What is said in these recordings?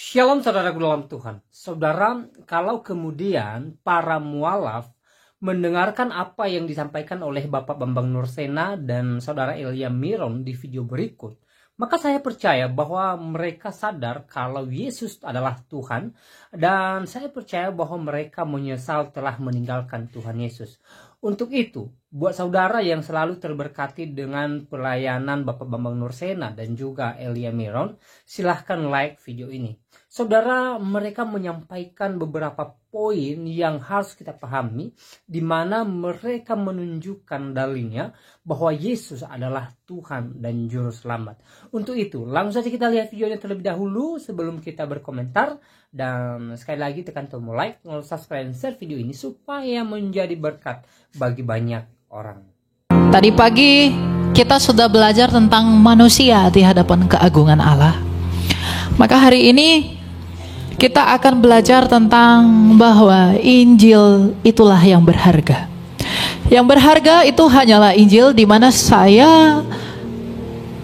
Shalom saudaraku dalam Tuhan. Saudara, kalau kemudian para mualaf mendengarkan apa yang disampaikan oleh Bapak Bambang Nursena dan saudara Elia Miron di video berikut, maka saya percaya bahwa mereka sadar kalau Yesus adalah Tuhan, dan saya percaya bahwa mereka menyesal telah meninggalkan Tuhan Yesus. Untuk itu, buat saudara yang selalu terberkati dengan pelayanan Bapak Bambang Nursena dan juga Elia Miron, silahkan like video ini. Saudara, mereka menyampaikan beberapa poin yang harus kita pahami, di mana mereka menunjukkan dalilnya bahwa Yesus adalah Tuhan dan Juru Selamat. Untuk itu, langsung saja kita lihat videonya terlebih dahulu sebelum kita berkomentar. Dan sekali lagi tekan tombol like, subscribe, dan share video ini supaya menjadi berkat bagi banyak orang. Tadi pagi kita sudah belajar tentang manusia di hadapan keagungan Allah. Maka hari ini kita akan belajar tentang bahwa Injil itulah yang berharga. Yang berharga itu hanyalah Injil, di mana saya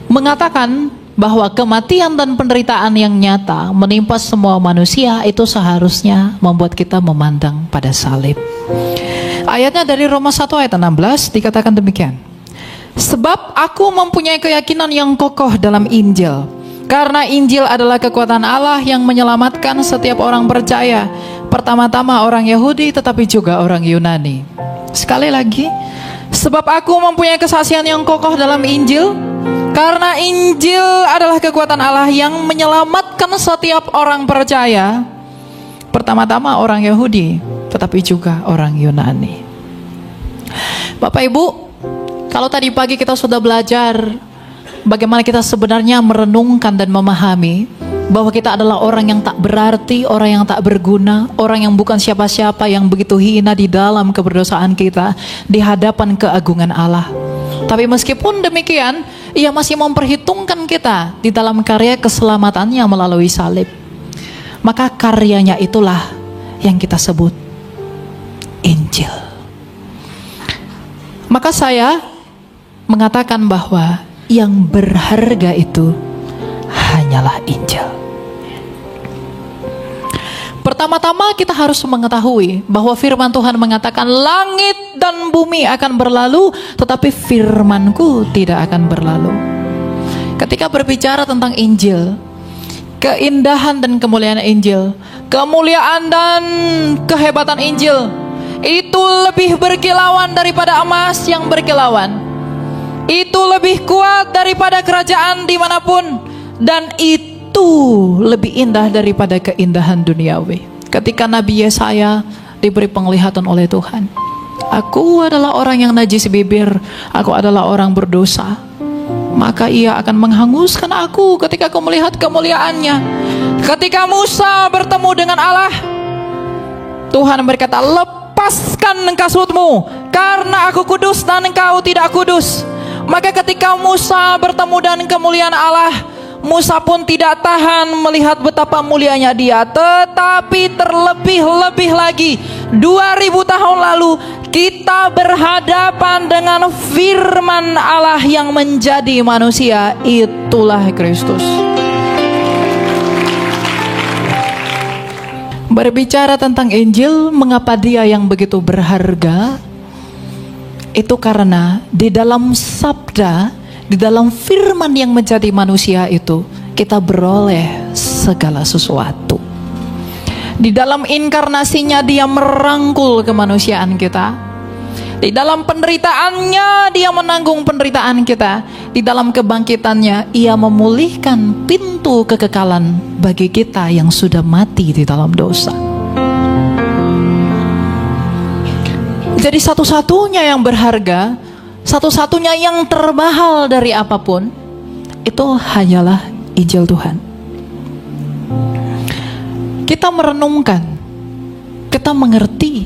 mengatakan bahwa kematian dan penderitaan yang nyata menimpa semua manusia itu seharusnya membuat kita memandang pada salib. Ayatnya dari Roma 1 ayat 16 dikatakan demikian. Sebab aku mempunyai keyakinan yang kokoh dalam Injil, karena Injil adalah kekuatan Allah yang menyelamatkan setiap orang percaya, pertama-tama orang Yahudi tetapi juga orang Yunani. Sekali lagi, sebab aku mempunyai kesaksian yang kokoh dalam Injil, karena Injil adalah kekuatan Allah yang menyelamatkan setiap orang percaya, pertama-tama orang Yahudi tetapi juga orang Yunani. Bapak Ibu, kalau tadi pagi kita sudah belajar bagaimana kita sebenarnya merenungkan dan memahami bahwa kita adalah orang yang tak berarti, orang yang tak berguna, orang yang bukan siapa-siapa, yang begitu hina di dalam keberdosaan kita di hadapan keagungan Allah. Tapi meskipun demikian, Ia masih memperhitungkan kita di dalam karya keselamatannya melalui salib. Maka karyanya itulah yang kita sebut Injil. Maka saya mengatakan bahwa yang berharga itu hanyalah Injil. Pertama-tama kita harus mengetahui bahwa firman Tuhan mengatakan langit dan bumi akan berlalu, tetapi firman-Ku tidak akan berlalu. Ketika berbicara tentang Injil, keindahan dan kemuliaan Injil, kemuliaan dan kehebatan Injil, itu lebih berkilauan daripada emas yang berkilauan. Itu lebih kuat daripada kerajaan dimanapun, dan itu lebih indah daripada keindahan duniawi. Ketika Nabi Yesaya diberi penglihatan oleh Tuhan, aku adalah orang yang najis bibir, aku adalah orang berdosa, maka Ia akan menghanguskan aku ketika aku melihat kemuliaannya. Ketika Musa bertemu dengan Allah, Tuhan berkata, lepaskan kasutmu, karena aku kudus dan engkau tidak kudus. Maka ketika Musa bertemu dengan kemuliaan Allah, Musa pun tidak tahan melihat betapa mulianya Dia. Tetapi terlebih-lebih lagi, 2000 tahun lalu kita berhadapan dengan firman Allah yang menjadi manusia. Itulah Kristus. Berbicara tentang Injil, mengapa dia yang begitu berharga? Itu karena di dalam sabda, di dalam firman yang menjadi manusia itu, kita beroleh segala sesuatu. Di dalam inkarnasinya Dia merangkul kemanusiaan kita. Di dalam penderitaannya Dia menanggung penderitaan kita. Di dalam kebangkitannya Ia memulihkan pintu kekekalan bagi kita yang sudah mati di dalam dosa. Jadi satu-satunya yang berharga, satu-satunya yang termahal dari apapun, itu hanyalah Injil Tuhan. Kita merenungkan, kita mengerti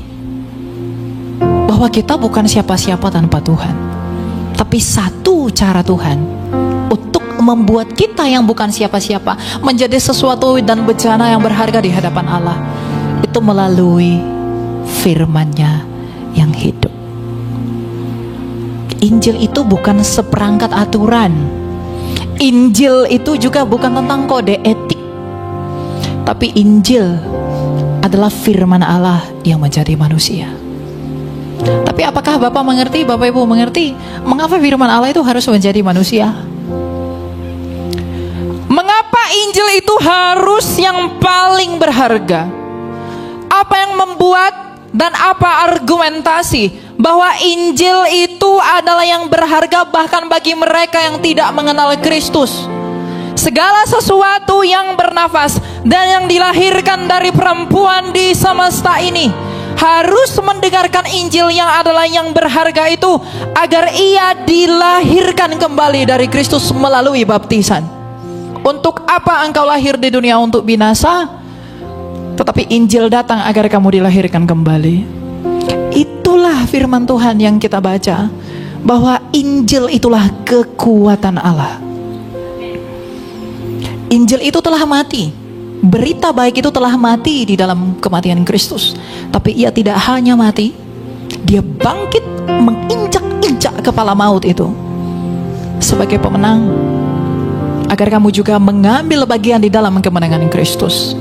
bahwa kita bukan siapa-siapa tanpa Tuhan. Tapi satu cara Tuhan untuk membuat kita yang bukan siapa-siapa menjadi sesuatu dan bencana yang berharga di hadapan Allah, itu melalui firman-Nya yang hidup. Injil itu bukan seperangkat aturan. Injil itu juga bukan tentang kode etik. Tapi Injil adalah firman Allah yang menjadi manusia. Tapi apakah Bapak mengerti, Bapak Ibu mengerti, mengapa firman Allah itu harus menjadi manusia? Mengapa Injil itu harus yang paling berharga? Apa yang membuat dan apa argumentasi bahwa Injil itu adalah yang berharga bahkan bagi mereka yang tidak mengenal Kristus? Segala sesuatu yang bernafas dan yang dilahirkan dari perempuan di semesta ini harus mendengarkan Injil yang adalah yang berharga itu, agar ia dilahirkan kembali dari Kristus melalui baptisan. Untuk apa engkau lahir di dunia? Untuk binasa? Tetapi Injil datang agar kamu dilahirkan kembali. Itulah firman Tuhan yang kita baca, bahwa Injil itulah kekuatan Allah. Injil itu telah mati. Berita baik itu telah mati di dalam kematian Kristus. Tapi ia tidak hanya mati, dia bangkit menginjak-injak kepala maut itu sebagai pemenang, agar kamu juga mengambil bagian di dalam kemenangan Kristus.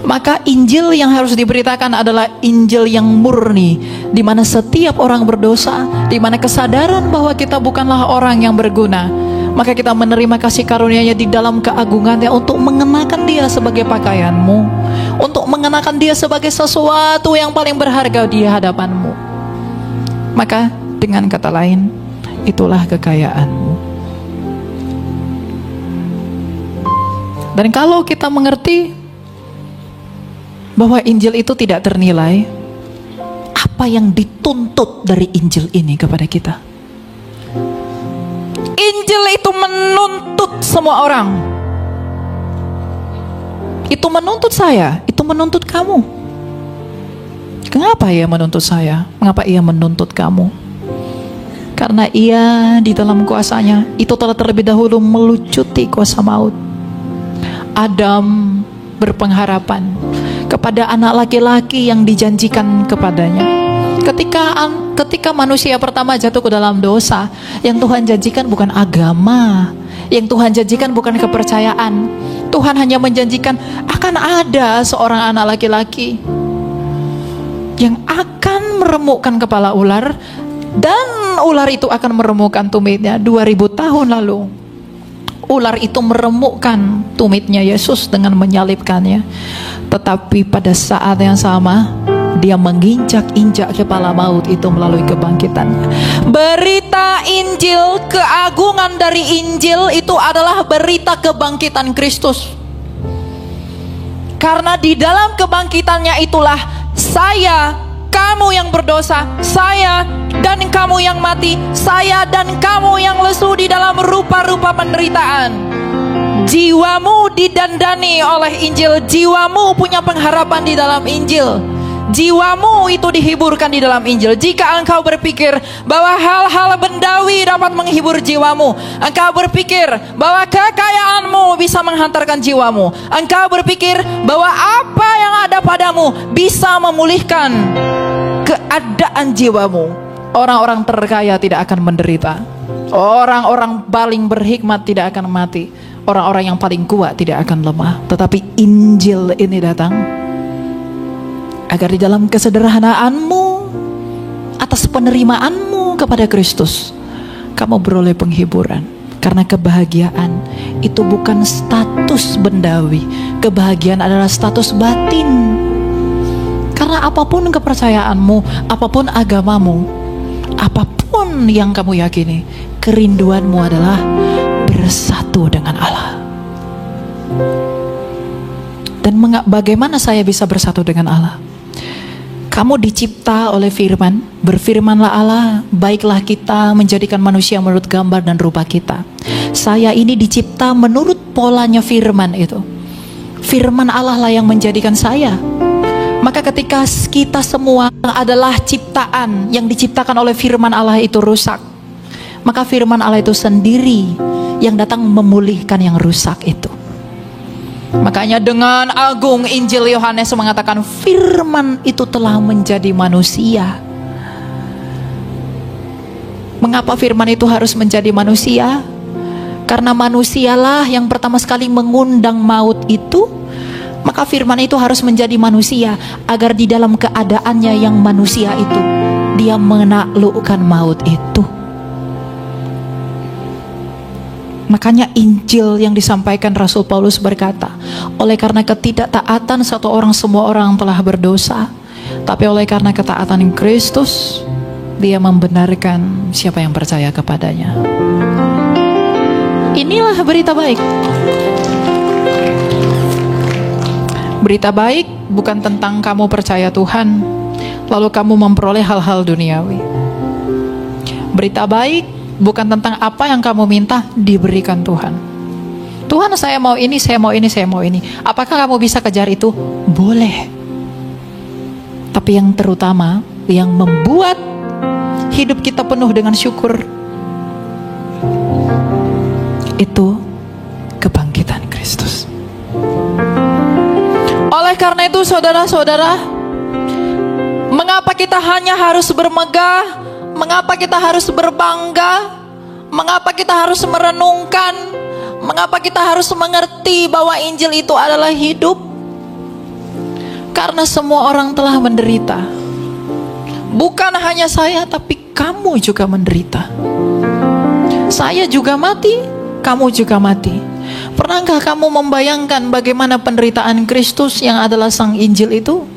Maka Injil yang harus diberitakan adalah Injil yang murni, di mana setiap orang berdosa, di mana kesadaran bahwa kita bukanlah orang yang berguna, maka kita menerima kasih karunia-Nya di dalam keagungannya untuk mengenakan Dia sebagai pakaianmu, untuk mengenakan Dia sebagai sesuatu yang paling berharga di hadapanmu. Maka dengan kata lain, itulah kekayaanmu. Dan kalau kita mengerti bahwa Injil itu tidak ternilai, apa yang dituntut dari Injil ini kepada kita? Injil itu menuntut semua orang. Itu menuntut saya, itu menuntut kamu. Kenapa ia menuntut saya? Mengapa ia menuntut kamu? Karena ia di dalam kuasanya itu telah terlebih dahulu melucuti kuasa maut. Adam berpengharapan kepada anak laki-laki yang dijanjikan kepadanya. Ketika manusia pertama jatuh ke dalam dosa, yang Tuhan janjikan bukan agama, yang Tuhan janjikan bukan kepercayaan. Tuhan hanya menjanjikan akan ada seorang anak laki-laki yang akan meremukkan kepala ular, dan ular itu akan meremukkan tumitnya. 2000 tahun lalu ular itu meremukkan tumitnya Yesus dengan menyalibkannya. Tetapi pada saat yang sama, dia menginjak-injak kepala maut itu melalui kebangkitannya. Berita Injil, keagungan dari Injil itu adalah berita kebangkitan Kristus. Karena di dalam kebangkitannya itulah saya, kamu yang berdosa, saya dan kamu yang mati, saya dan kamu yang lesu di dalam rupa-rupa penderitaan, jiwamu didandani oleh Injil, jiwamu punya pengharapan di dalam Injil, jiwamu itu dihiburkan di dalam Injil. Jika engkau berpikir bahwa hal-hal bendawi dapat menghibur jiwamu, engkau berpikir bahwa kekayaanmu bisa menghantarkan jiwamu, engkau berpikir bahwa apa yang ada padamu bisa memulihkan keadaan jiwamu, orang-orang terkaya tidak akan menderita, orang-orang paling berhikmat tidak akan mati, orang-orang yang paling kuat tidak akan lemah. Tetapi Injil ini datang agar di dalam kesederhanaanmu, atas penerimaanmu kepada Kristus, kamu beroleh penghiburan. Karena kebahagiaan itu bukan status bendawi, kebahagiaan adalah status batin. Karena apapun kepercayaanmu, apapun agamamu, apapun yang kamu yakini, kerinduanmu adalah bersatu dengan Allah. Dan bagaimana saya bisa bersatu dengan Allah? Kamu dicipta oleh firman, berfirmanlah Allah, baiklah kita menjadikan manusia menurut gambar dan rupa kita. Saya ini dicipta menurut polanya firman itu. Firman Allah lah yang menjadikan saya. Maka ketika kita semua adalah ciptaan yang diciptakan oleh firman Allah itu rusak, maka firman Allah itu sendiri yang datang memulihkan yang rusak itu. Makanya dengan agung Injil Yohanes mengatakan firman itu telah menjadi manusia. Mengapa firman itu harus menjadi manusia? Karena manusialah yang pertama sekali mengundang maut itu Maka firman itu harus menjadi manusia, agar di dalam keadaannya yang manusia itu, dia menaklukkan maut itu. Makanya Injil yang disampaikan Rasul Paulus berkata, oleh karena ketidaktaatan satu orang, semua orang telah berdosa, tapi oleh karena ketaatan Kristus, dia membenarkan siapa yang percaya kepadanya. Inilah berita baik. Berita baik bukan tentang kamu percaya Tuhan, lalu kamu memperoleh hal-hal duniawi. Berita baik bukan tentang apa yang kamu minta diberikan Tuhan. Tuhan, saya mau ini, saya mau ini, saya mau ini. Apakah kamu bisa kejar itu? Boleh. Tapi yang terutama, yang membuat hidup kita penuh dengan syukur, itu kebangkitan Kristus. Oleh karena itu saudara-saudara, mengapa kita hanya harus bermegah? Mengapa kita harus berbangga? Mengapa kita harus merenungkan? Mengapa kita harus mengerti bahwa Injil itu adalah hidup? Karena semua orang telah menderita. Bukan hanya saya, tapi kamu juga menderita. Saya juga mati, kamu juga mati. Pernahkah kamu membayangkan bagaimana penderitaan Kristus yang adalah Sang Injil itu?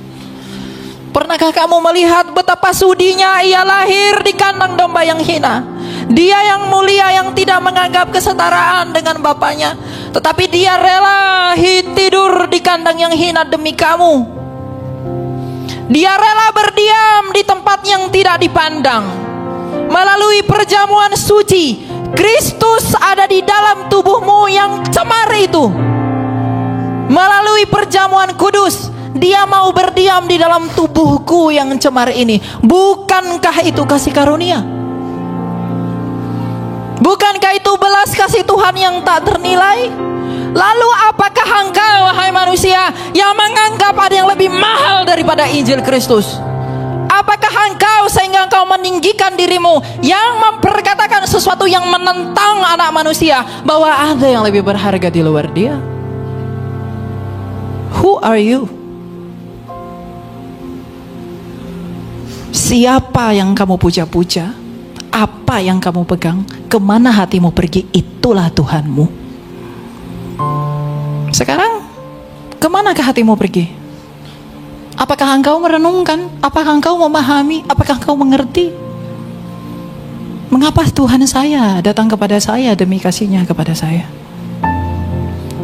Pernahkah kamu melihat betapa sudinya ia lahir di kandang domba yang hina? Dia yang mulia, yang tidak menganggap kesetaraan dengan Bapaknya, tetapi dia rela tidur di kandang yang hina demi kamu. Dia rela berdiam di tempat yang tidak dipandang. Melalui perjamuan suci, Kristus ada di dalam tubuhmu yang cemar itu. Melalui perjamuan kudus, dia mau berdiam di dalam tubuhku yang cemar ini. Bukankah itu kasih karunia? Bukankah itu belas kasih Tuhan yang tak ternilai? Lalu apakah engkau, wahai manusia, yang menganggap ada yang lebih mahal daripada Injil Kristus? Apakah engkau sehingga engkau meninggikan dirimu, yang memperkatakan sesuatu yang menentang anak manusia, bahwa ada yang lebih berharga di luar dia? Who are you? Siapa yang kamu puja-puja? Apa yang kamu pegang? Kemana hatimu pergi? Itulah Tuhanmu. Sekarang, kemanakah hatimu pergi? Apakah engkau merenungkan? Apakah engkau memahami? Apakah engkau mengerti? Mengapa Tuhan saya datang kepada saya demi kasih-Nya kepada saya?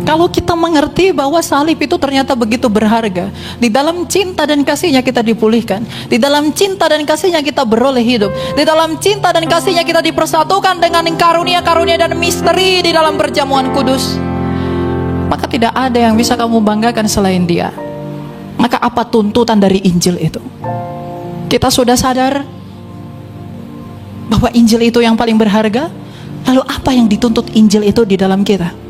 Kalau kita mengerti bahwa salib itu ternyata begitu berharga, di dalam cinta dan kasih-Nya kita dipulihkan, di dalam cinta dan kasih-Nya kita beroleh hidup, di dalam cinta dan kasih-Nya kita dipersatukan dengan karunia-karunia dan misteri di dalam perjamuan kudus, maka tidak ada yang bisa kamu banggakan selain Dia. Maka apa tuntutan dari Injil itu? Kita sudah sadar bahwa Injil itu yang paling berharga. Lalu apa yang dituntut Injil itu di dalam kita?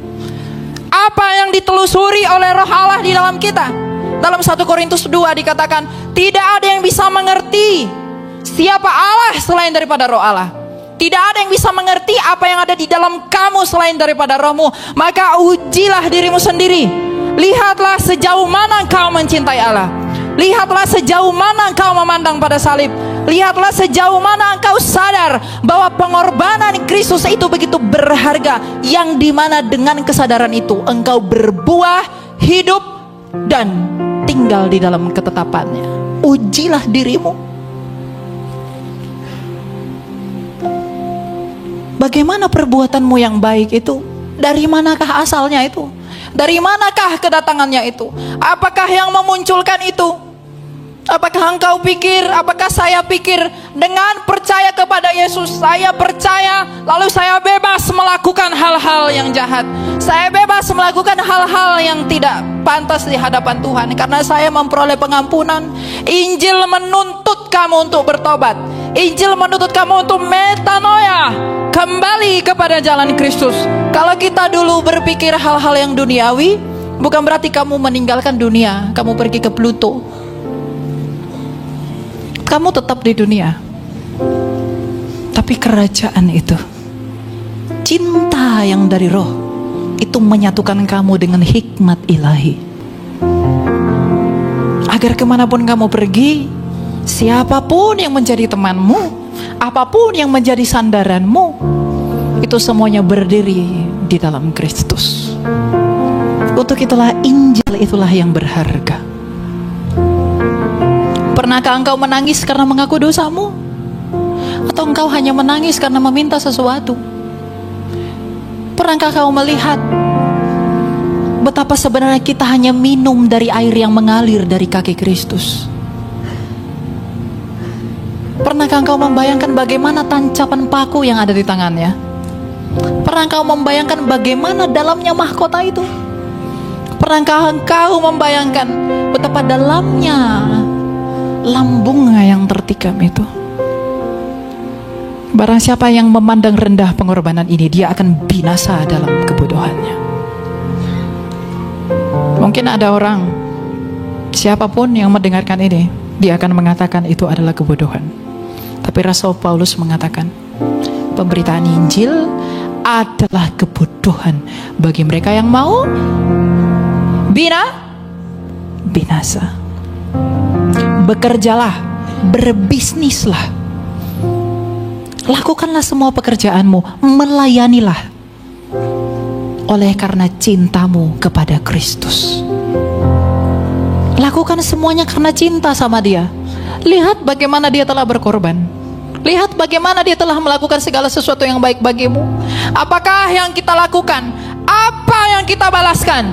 Apa yang ditelusuri oleh Roh Allah di dalam kita? Dalam 1 Korintus 2 dikatakan, tidak ada yang bisa mengerti siapa Allah selain daripada Roh Allah. Tidak ada yang bisa mengerti apa yang ada di dalam kamu selain daripada rohmu. Maka ujilah dirimu sendiri. Lihatlah sejauh mana engkau mencintai Allah. Lihatlah sejauh mana engkau memandang pada salib. Lihatlah sejauh mana engkau sadar bahwa pengorbanan Kristus itu begitu berharga, yang dimana dengan kesadaran itu engkau berbuah, hidup, dan tinggal di dalam ketetapannya. Ujilah dirimu. Bagaimana perbuatanmu yang baik itu? Dari manakah asalnya itu? Dari manakah kedatangannya itu? Apakah yang memunculkan itu? Apakah engkau pikir, apakah saya pikir, dengan percaya kepada Yesus, saya percaya, lalu saya bebas melakukan hal-hal yang jahat. Saya bebas melakukan hal-hal yang tidak pantas di hadapan Tuhan, karena saya memperoleh pengampunan. Injil menuntut kamu untuk bertobat. Injil menuntut kamu untuk metanoia, kembali kepada jalan Kristus. Kalau kita dulu berpikir hal-hal yang duniawi, bukan berarti kamu meninggalkan dunia, kamu pergi ke Pluto. Kamu tetap di dunia, tapi kerajaan itu, cinta yang dari roh, itu menyatukan kamu dengan hikmat ilahi. Agar kemanapun kamu pergi, siapapun yang menjadi temanmu, apapun yang menjadi sandaranmu, itu semuanya berdiri di dalam Kristus. Untuk itulah Injil itulah yang berharga. Pernahkah engkau menangis karena mengaku dosamu? Atau engkau hanya menangis karena meminta sesuatu? Pernahkah kau melihat betapa sebenarnya kita hanya minum dari air yang mengalir dari kaki Kristus? Pernahkah engkau membayangkan bagaimana tancapan paku yang ada di tangannya? Pernahkah engkau membayangkan bagaimana dalamnya mahkota itu? Pernahkah engkau membayangkan betapa dalamnya lambungnya yang tertikam itu? Barang siapa yang memandang rendah pengorbanan ini, dia akan binasa dalam kebodohannya. Mungkin ada orang, siapapun yang mendengarkan ini, dia akan mengatakan itu adalah kebodohan. Tapi Rasul Paulus mengatakan, pemberitaan Injil adalah kebodohan bagi mereka yang mau binasa. Bekerjalah, berbisnislah, lakukanlah semua pekerjaanmu, melayanilah oleh karena cintamu kepada Kristus. Lakukan semuanya karena cinta sama Dia. Lihat bagaimana Dia telah berkorban. Lihat bagaimana Dia telah melakukan segala sesuatu yang baik bagimu. Apakah yang kita lakukan? Apa yang kita balaskan?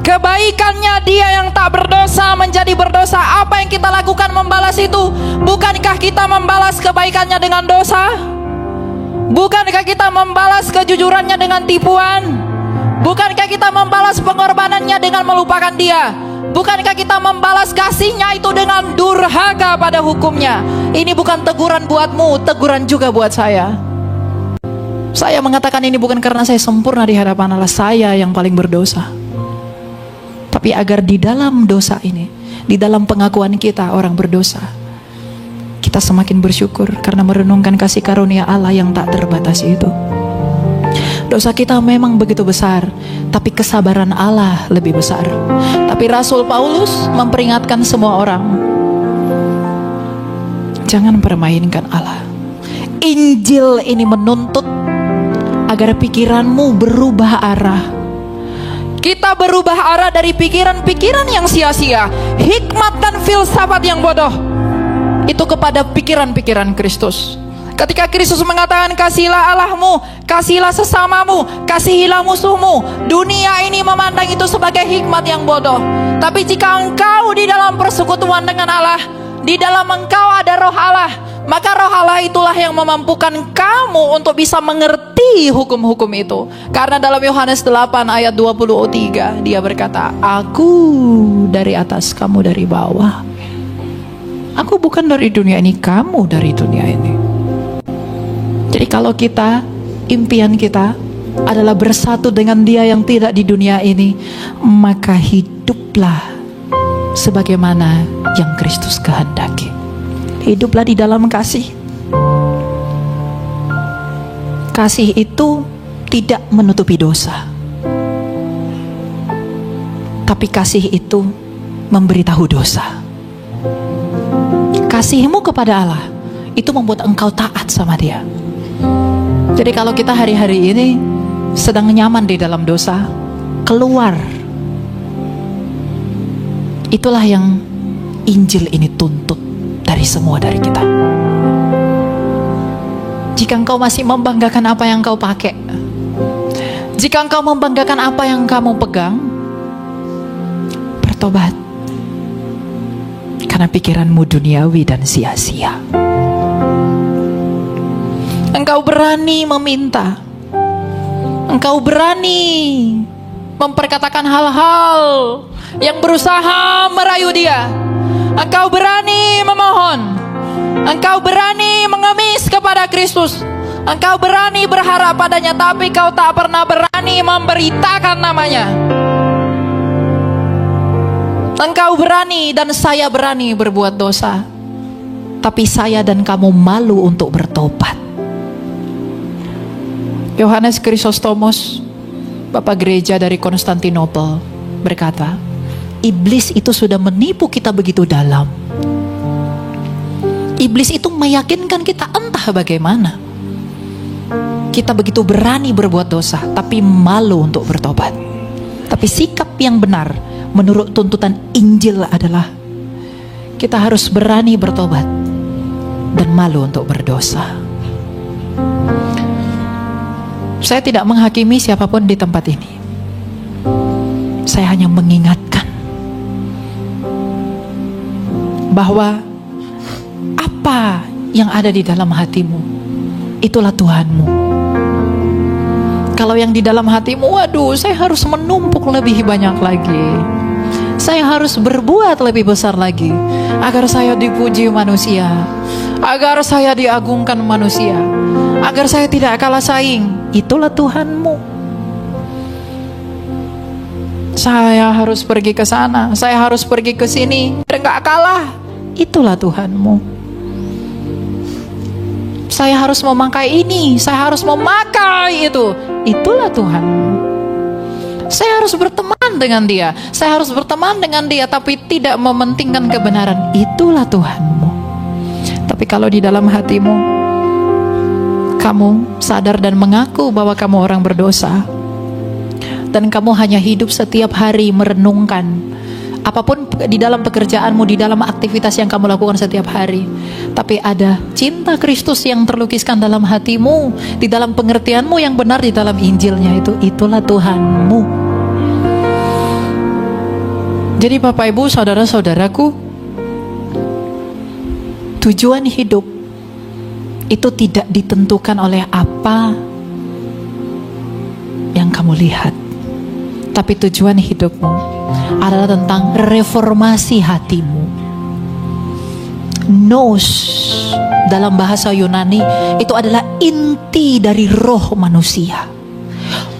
Kebaikannya Dia yang tak berdosa menjadi berdosa. Apa yang kita lakukan membalas itu? Bukankah kita membalas kebaikannya dengan dosa? Bukankah kita membalas kejujurannya dengan tipuan? Bukankah kita membalas pengorbanannya dengan melupakan Dia? Bukankah kita membalas kasihnya itu dengan durhaka pada hukumnya? Ini bukan teguran buatmu, teguran juga buat saya. Saya mengatakan ini bukan karena saya sempurna di hadapan Allah, saya yang paling berdosa. Tapi agar di dalam dosa ini, di dalam pengakuan kita orang berdosa, kita semakin bersyukur karena merenungkan kasih karunia Allah yang tak terbatas itu. Dosa kita memang begitu besar, tapi kesabaran Allah lebih besar. Tapi Rasul Paulus memperingatkan semua orang, jangan permainkan Allah. Injil ini menuntut agar pikiranmu berubah arah. Kita berubah arah dari pikiran-pikiran yang sia-sia, hikmat dan filsafat yang bodoh, itu kepada pikiran-pikiran Kristus. Ketika Kristus mengatakan kasihilah Allahmu, kasihilah sesamamu, kasihilah musuhmu, dunia ini memandang itu sebagai hikmat yang bodoh. Tapi jika engkau di dalam persekutuan dengan Allah, di dalam engkau ada roh Allah, maka roh Allah itulah yang memampukan kamu untuk bisa mengerti hukum-hukum itu. Karena dalam Yohanes 8 ayat 23 dia berkata, aku dari atas, kamu dari bawah. Aku bukan dari dunia ini, kamu dari dunia ini. Jadi kalau kita, impian kita adalah bersatu dengan Dia yang tidak di dunia ini, maka hiduplah sebagaimana yang Kristus kehendaki. Hiduplah di dalam kasih. Kasih itu tidak menutupi dosa, tapi kasih itu memberitahu dosa. Kasihmu kepada Allah itu membuat engkau taat sama Dia. Jadi kalau kita hari-hari ini sedang nyaman di dalam dosa, keluar. Itulah yang Injil ini tuntut dari semua dari kita. Jika engkau masih membanggakan apa yang kau pakai, jika engkau membanggakan apa yang kamu pegang, bertobat. Karena pikiranmu duniawi dan sia-sia. Engkau berani meminta, engkau berani memperkatakan hal-hal yang berusaha merayu Dia. Engkau berani memohon, engkau berani mengemis kepada Kristus, engkau berani berharap padanya, tapi kau tak pernah berani memberitakan namanya. Engkau berani dan saya berani berbuat dosa, tapi saya dan kamu malu untuk bertobat. Yohanes Chrysostomos, Bapak Gereja dari Konstantinopel, berkata, iblis itu sudah menipu kita begitu dalam. Iblis itu meyakinkan kita entah bagaimana. Kita begitu berani berbuat dosa, tapi malu untuk bertobat. Tapi sikap yang benar menurut tuntutan Injil adalah kita harus berani bertobat dan malu untuk berdosa. Saya tidak menghakimi siapapun di tempat ini. Saya hanya mengingatkan bahwa apa yang ada di dalam hatimu, itulah Tuhanmu. Kalau yang di dalam hatimu, waduh, saya harus menumpuk lebih banyak lagi, saya harus berbuat lebih besar lagi, agar saya dipuji manusia, agar saya diagungkan manusia, agar saya tidak kalah saing, itulah Tuhanmu. Saya harus pergi ke sana, saya harus pergi ke sini, dan gak kalah, itulah Tuhanmu. Saya harus memakai ini, saya harus memakai itu, itulah Tuhanmu. Saya harus berteman dengan dia, saya harus berteman dengan dia, tapi tidak mementingkan kebenaran, itulah Tuhanmu. Tapi kalau di dalam hatimu kamu sadar dan mengaku bahwa kamu orang berdosa, dan kamu hanya hidup setiap hari merenungkan apapun di dalam pekerjaanmu, di dalam aktivitas yang kamu lakukan setiap hari, tapi ada cinta Kristus yang terlukiskan dalam hatimu, di dalam pengertianmu yang benar di dalam Injilnya, itulah Tuhanmu. Jadi Bapak Ibu, saudara-saudaraku, tujuan hidup itu tidak ditentukan oleh apa yang kamu lihat, tapi tujuan hidupmu adalah tentang reformasi hatimu. Nous dalam bahasa Yunani itu adalah inti dari roh manusia.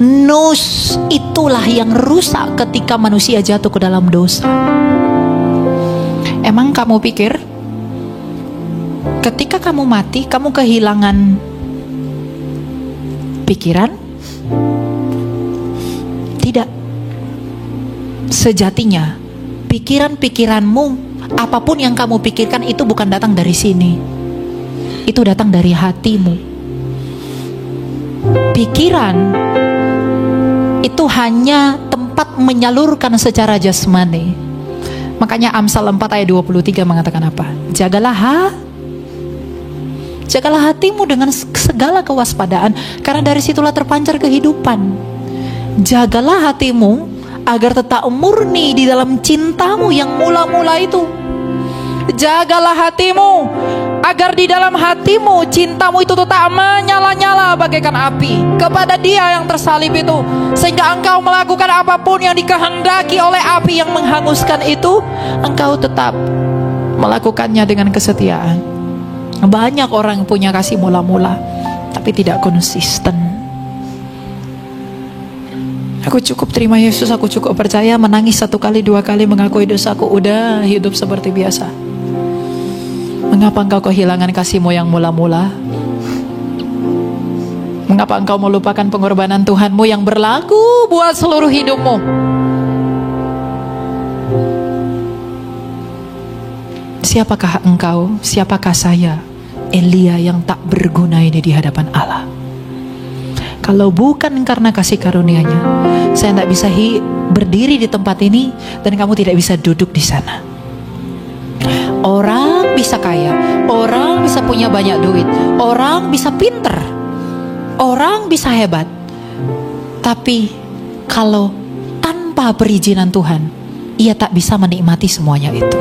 Nous itulah yang rusak ketika manusia jatuh ke dalam dosa. Emang kamu pikir ketika kamu mati, kamu kehilangan pikiran? Tidak. Sejatinya pikiran-pikiranmu, apapun yang kamu pikirkan itu bukan datang dari sini, itu datang dari hatimu. Pikiran itu hanya tempat menyalurkan secara jasmani. Makanya Amsal 4 ayat 23 mengatakan apa? Jagalah hatimu dengan segala kewaspadaan, karena dari situlah terpancar kehidupan. Jagalah hatimu agar tetap murni di dalam cintamu yang mula-mula itu. Jagalah hatimu agar di dalam hatimu cintamu itu tetap menyala-nyala bagaikan api kepada Dia yang tersalib itu, sehingga engkau melakukan apapun yang dikehendaki oleh api yang menghanguskan itu, engkau tetap melakukannya dengan kesetiaan. Banyak orang punya kasih mula-mula tapi tidak konsisten. Aku cukup terima Yesus, aku cukup percaya, menangis 1 kali 2 kali, mengakui dosaku, udah hidup seperti biasa. Mengapa engkau kehilangan kasih-Mu yang mula-mula? Mengapa engkau melupakan pengorbanan Tuhan-Mu yang berlaku buat seluruh hidupmu? Siapakah engkau, siapakah saya, Elia yang tak berguna ini di hadapan Allah? Kalau bukan karena kasih karunia-Nya, saya tidak bisa berdiri di tempat ini, dan kamu tidak bisa duduk di sana. Orang bisa kaya, orang bisa punya banyak duit, orang bisa pinter, orang bisa hebat, tapi kalau tanpa perizinan Tuhan, ia tak bisa menikmati semuanya itu.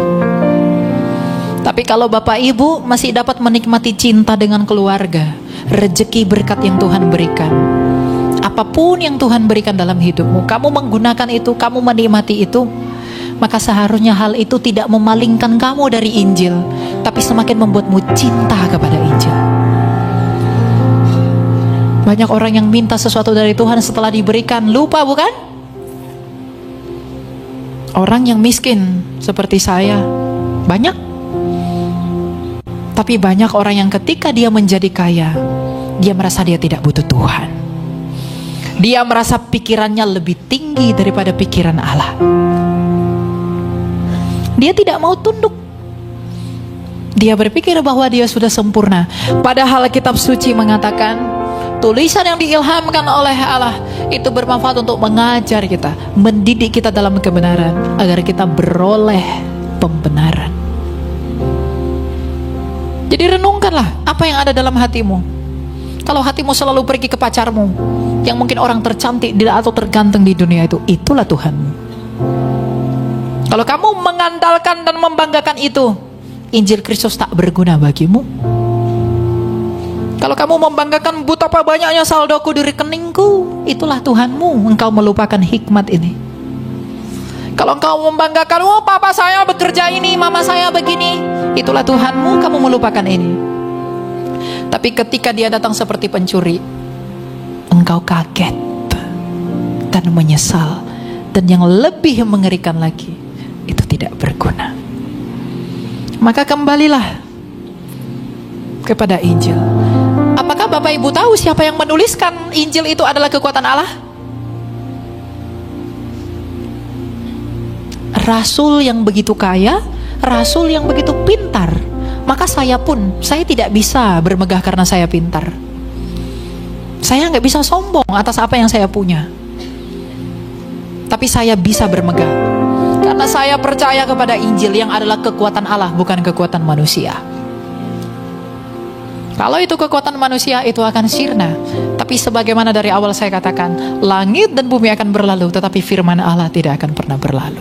Tapi kalau Bapak Ibu masih dapat menikmati cinta dengan keluarga, rezeki berkat yang Tuhan berikan, apapun yang Tuhan berikan dalam hidupmu, kamu menggunakan itu, kamu menikmati itu, maka seharusnya hal itu tidak memalingkan kamu dari Injil, tapi semakin membuatmu cinta kepada Injil. Banyak orang yang minta sesuatu dari Tuhan setelah diberikan lupa, bukan? Orang yang miskin seperti saya banyak. Tapi banyak orang yang ketika dia menjadi kaya, dia merasa dia tidak butuh Tuhan. Dia merasa pikirannya lebih tinggi daripada pikiran Allah. Dia tidak mau tunduk. Dia berpikir bahwa dia sudah sempurna. Padahal kitab suci mengatakan tulisan yang diilhamkan oleh Allah itu bermanfaat untuk mengajar kita, mendidik kita dalam kebenaran, agar kita beroleh pembenaran. Jadi renungkanlah apa yang ada dalam hatimu. Kalau hatimu selalu pergi ke pacarmu, yang mungkin orang tercantik atau terganteng di dunia itu, itulah Tuhanmu. Kalau kamu mengandalkan dan membanggakan itu, Injil Kristus tak berguna bagimu. Kalau kamu membanggakan betapa banyaknya saldoku di rekeningku, itulah Tuhanmu. Engkau melupakan hikmat ini. Kalau engkau membanggakan, oh papa saya bekerja ini, mama saya begini, itulah Tuhanmu, kamu melupakan ini. Tapi ketika dia datang seperti pencuri, engkau kaget dan menyesal. Dan yang lebih mengerikan lagi, itu tidak berguna. Maka kembalilah kepada Injil. Apakah Bapak Ibu tahu siapa yang menuliskan Injil itu adalah kekuatan Allah? Rasul yang begitu kaya, rasul yang begitu pintar. Maka saya tidak bisa bermegah karena saya pintar. Saya nggak bisa sombong atas apa yang saya punya. Tapi saya bisa bermegah karena saya percaya kepada Injil yang adalah kekuatan Allah, bukan kekuatan manusia. Kalau itu kekuatan manusia, itu akan sirna. Tapi sebagaimana dari awal saya katakan, langit dan bumi akan berlalu, tetapi firman Allah tidak akan pernah berlalu.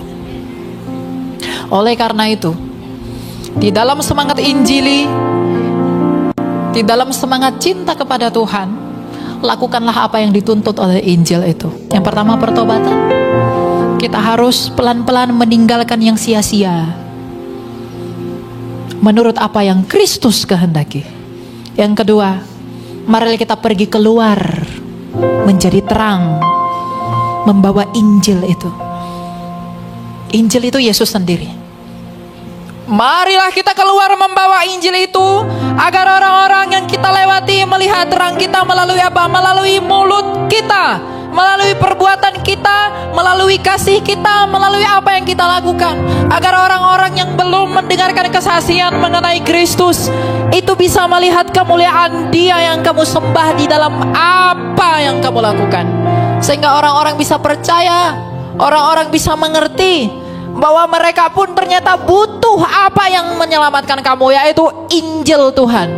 Oleh karena itu, di dalam semangat Injili, di dalam semangat cinta kepada Tuhan, lakukanlah apa yang dituntut oleh Injil itu. Yang pertama, pertobatan. Kita harus pelan-pelan meninggalkan yang sia-sia, menurut apa yang Kristus kehendaki. Yang kedua, mari kita pergi keluar, menjadi terang, membawa Injil itu. Injil itu Yesus sendiri. Marilah kita keluar membawa Injil itu, agar orang-orang yang kita lewati melihat terang kita melalui apa? Melalui mulut kita, melalui perbuatan kita, melalui kasih kita, melalui apa yang kita lakukan. Agar orang-orang yang belum mendengarkan kesaksian mengenai Kristus itu bisa melihat kemuliaan Dia yang kamu sembah di dalam apa yang kamu lakukan. Sehingga orang-orang bisa percaya, orang-orang bisa mengerti bahwa mereka pun ternyata butuh apa yang menyelamatkan kamu, yaitu Injil Tuhan.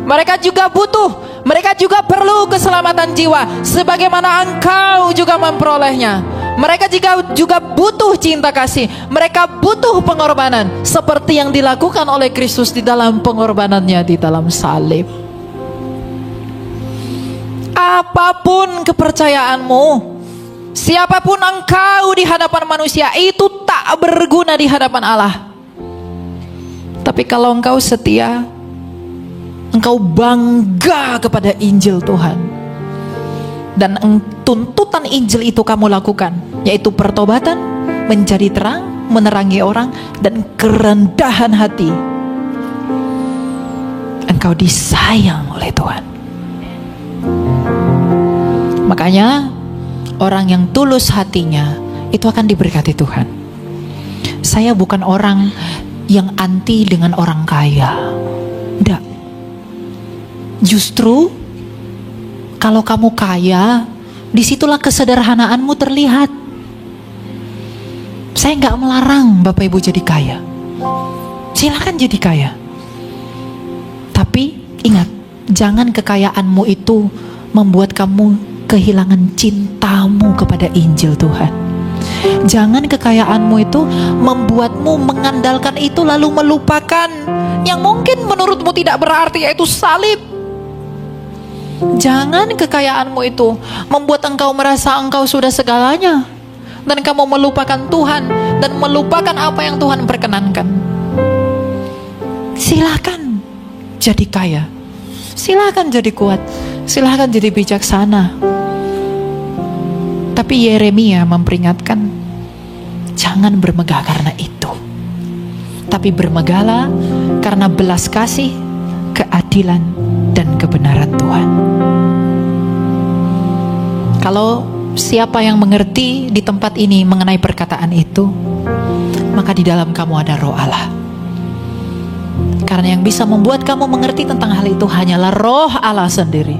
Mereka juga butuh, mereka juga perlu keselamatan jiwa, sebagaimana engkau juga memperolehnya. Mereka juga butuh cinta kasih, mereka butuh pengorbanan, seperti yang dilakukan oleh Kristus di dalam pengorbanannya di dalam salib. Apapun kepercayaanmu, siapapun engkau di hadapan manusia, itu tak berguna di hadapan Allah. Tapi kalau engkau setia, engkau bangga kepada Injil Tuhan, dan tuntutan Injil itu kamu lakukan, yaitu pertobatan, menjadi terang, menerangi orang, dan kerendahan hati, engkau disayang oleh Tuhan. Makanya orang yang tulus hatinya itu akan diberkati Tuhan. Saya bukan orang yang anti dengan orang kaya. Tidak. Justru kalau kamu kaya, disitulah kesederhanaanmu terlihat. Saya nggak melarang Bapak Ibu jadi kaya. Silakan jadi kaya. Tapi ingat, jangan kekayaanmu itu membuat kamu kehilangan cintamu kepada Injil Tuhan. Jangan kekayaanmu itu membuatmu mengandalkan itu lalu melupakan yang mungkin menurutmu tidak berarti, yaitu salib. Jangan kekayaanmu itu membuat engkau merasa engkau sudah segalanya, dan kamu melupakan Tuhan dan melupakan apa yang Tuhan perkenankan. Silakan jadi kaya, silakan jadi kuat, silakan jadi bijaksana. Tapi Yeremia memperingatkan, jangan bermegah karena itu, tapi bermegahlah karena belas kasih, keadilan, dan kebenaran Tuhan. Kalau siapa yang mengerti di tempat ini mengenai perkataan itu, maka di dalam kamu ada Roh Allah. Karena yang bisa membuat kamu mengerti tentang hal itu hanyalah Roh Allah sendiri.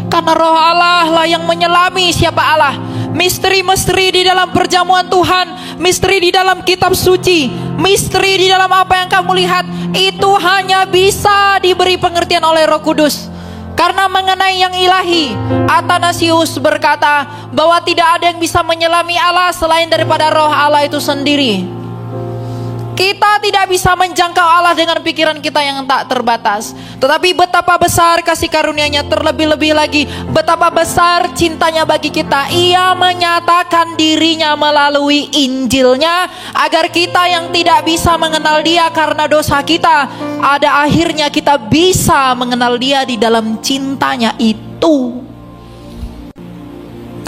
Karena Roh Allah lah yang menyelami siapa Allah. Misteri-misteri di dalam perjamuan Tuhan, misteri di dalam kitab suci, misteri di dalam apa yang kamu lihat, itu hanya bisa diberi pengertian oleh Roh Kudus. Karena mengenai yang ilahi, Athanasius berkata bahwa tidak ada yang bisa menyelami Allah selain daripada Roh Allah itu sendiri. Kita tidak bisa menjangkau Allah dengan pikiran kita yang tak terbatas. Tetapi betapa besar kasih karunia-Nya, terlebih-lebih lagi betapa besar cintanya bagi kita. Ia menyatakan dirinya melalui Injilnya, agar kita yang tidak bisa mengenal Dia karena dosa kita, ada akhirnya kita bisa mengenal Dia di dalam cintanya itu.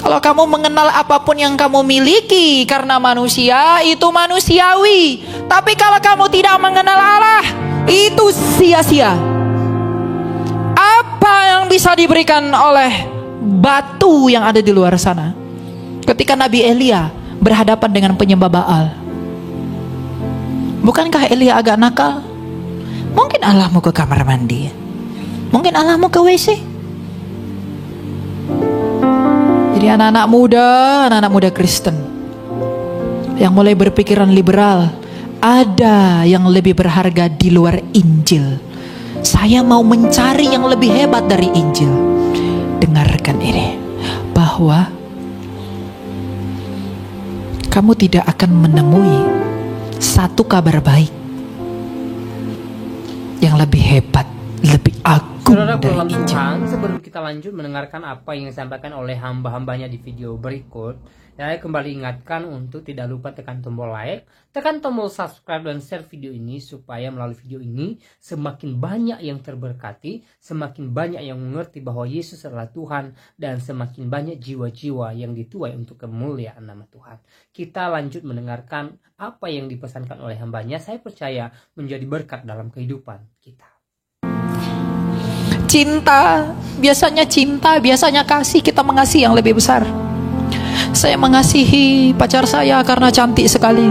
Kalau kamu mengenal apapun yang kamu miliki karena manusia, itu manusiawi. Tapi kalau kamu tidak mengenal Allah, itu sia-sia. Apa yang bisa diberikan oleh batu yang ada di luar sana? Ketika Nabi Elia berhadapan dengan penyembah Baal, bukankah Elia agak nakal? Mungkin Allah mau ke kamar mandi, mungkin Allah mau ke WC. Jadi anak-anak muda Kristen yang mulai berpikiran liberal, ada yang lebih berharga di luar Injil. Saya mau mencari yang lebih hebat dari Injil. Dengarkan ini, bahwa kamu tidak akan menemui satu kabar baik yang lebih hebat, lebih agung Saudara dari dalam Injil. Tuhan, sebelum kita lanjut mendengarkan apa yang disampaikan oleh hamba-hambanya di video berikut, saya kembali ingatkan untuk tidak lupa tekan tombol like, tekan tombol subscribe dan share video ini, supaya melalui video ini semakin banyak yang terberkati, semakin banyak yang mengerti bahwa Yesus adalah Tuhan, dan semakin banyak jiwa-jiwa yang dituai untuk kemuliaan nama Tuhan. Kita lanjut mendengarkan apa yang dipesankan oleh hambanya. Saya percaya menjadi berkat dalam kehidupan kita. Cinta, biasanya kasih, kita mengasihi yang lebih besar. Saya mengasihi pacar saya karena cantik sekali.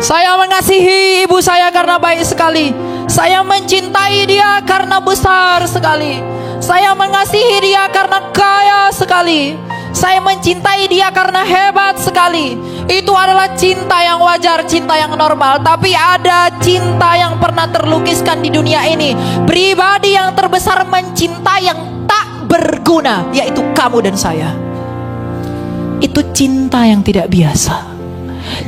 Saya mengasihi ibu saya karena baik sekali. Saya mencintai dia karena besar sekali. Saya mengasihi dia karena kaya sekali. Saya mencintai dia karena hebat sekali. Itu adalah cinta yang wajar, cinta yang normal. Tapi ada cinta yang pernah terlukiskan di dunia ini. Pribadi yang terbesar mencintai yang tak berguna, yaitu kamu dan saya. Itu cinta yang tidak biasa,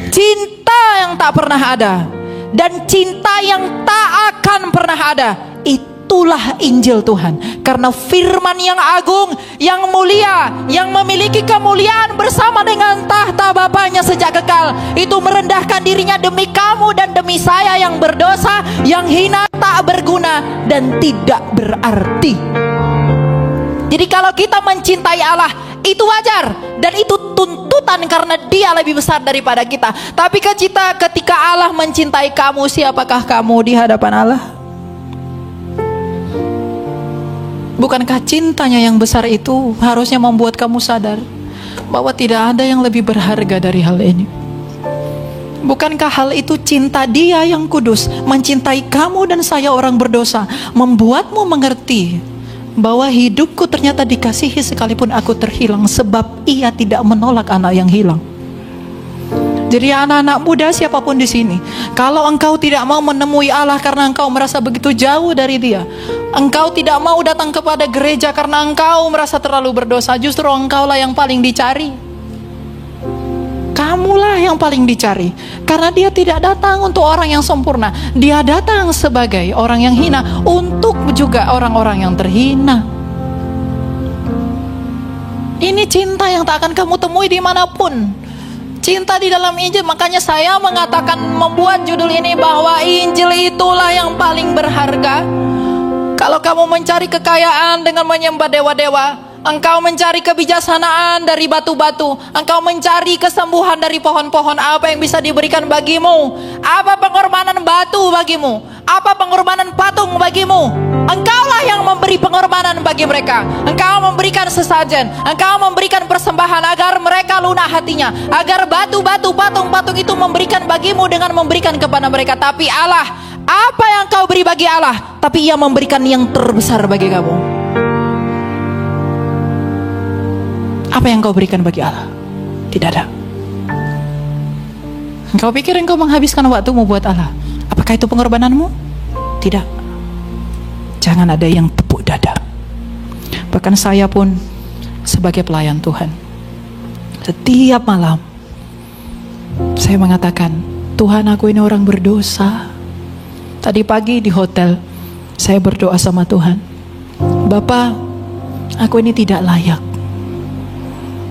cinta yang tak pernah ada, dan cinta yang tak akan pernah ada. Itulah Injil Tuhan. Karena firman yang agung, yang mulia, yang memiliki kemuliaan bersama dengan tahta Bapaknya sejak kekal, itu merendahkan dirinya demi kamu dan demi saya yang berdosa, yang hina, tak berguna, dan tidak berarti. Jadi kalau kita mencintai Allah, itu wajar, dan itu tuntutan karena Dia lebih besar daripada kita. Tapi ketika Allah mencintai kamu, siapakah kamu di hadapan Allah? Bukankah cintanya yang besar itu harusnya membuat kamu sadar bahwa tidak ada yang lebih berharga dari hal ini? Bukankah hal itu cinta Dia yang kudus, mencintai kamu dan saya orang berdosa, membuatmu mengerti bahwa hidupku ternyata dikasihi sekalipun aku terhilang, sebab Ia tidak menolak anak yang hilang. Jadi anak-anak muda siapapun di sini, kalau engkau tidak mau menemui Allah karena engkau merasa begitu jauh dari Dia, engkau tidak mau datang kepada gereja karena engkau merasa terlalu berdosa, justru engkaulah yang paling dicari. Kamulah yang paling dicari, karena Dia tidak datang untuk orang yang sempurna. Dia datang sebagai orang yang hina, untuk juga orang-orang yang terhina. Ini cinta yang tak akan kamu temui dimanapun. Cinta di dalam Injil. Makanya saya mengatakan, membuat judul ini, bahwa Injil itulah yang paling berharga. Kalau kamu mencari kekayaan dengan menyembah dewa-dewa, Engkau mencari kebijaksanaan dari batu-batu. Engkau mencari kesembuhan dari pohon-pohon. Apa yang bisa diberikan bagimu? Apa pengorbanan batu bagimu? Apa pengorbanan patung bagimu? Engkaulah yang memberi pengorbanan bagi mereka. Engkau memberikan sesajen. Engkau memberikan persembahan agar mereka lunak hatinya. Agar batu-batu, patung-patung itu memberikan bagimu dengan memberikan kepada mereka. Tapi Allah, apa yang kau beri bagi Allah? Tapi Ia memberikan yang terbesar bagi kamu. Apa yang kau berikan bagi Allah? Tidak ada. Engkau pikir engkau menghabiskan waktumu buat Allah? Apakah itu pengorbananmu? Tidak. Jangan ada yang tepuk dada. Bahkan saya pun sebagai pelayan Tuhan, setiap malam saya mengatakan, Tuhan, aku ini orang berdosa. Tadi pagi di hotel saya berdoa sama Tuhan, Bapa, aku ini tidak layak.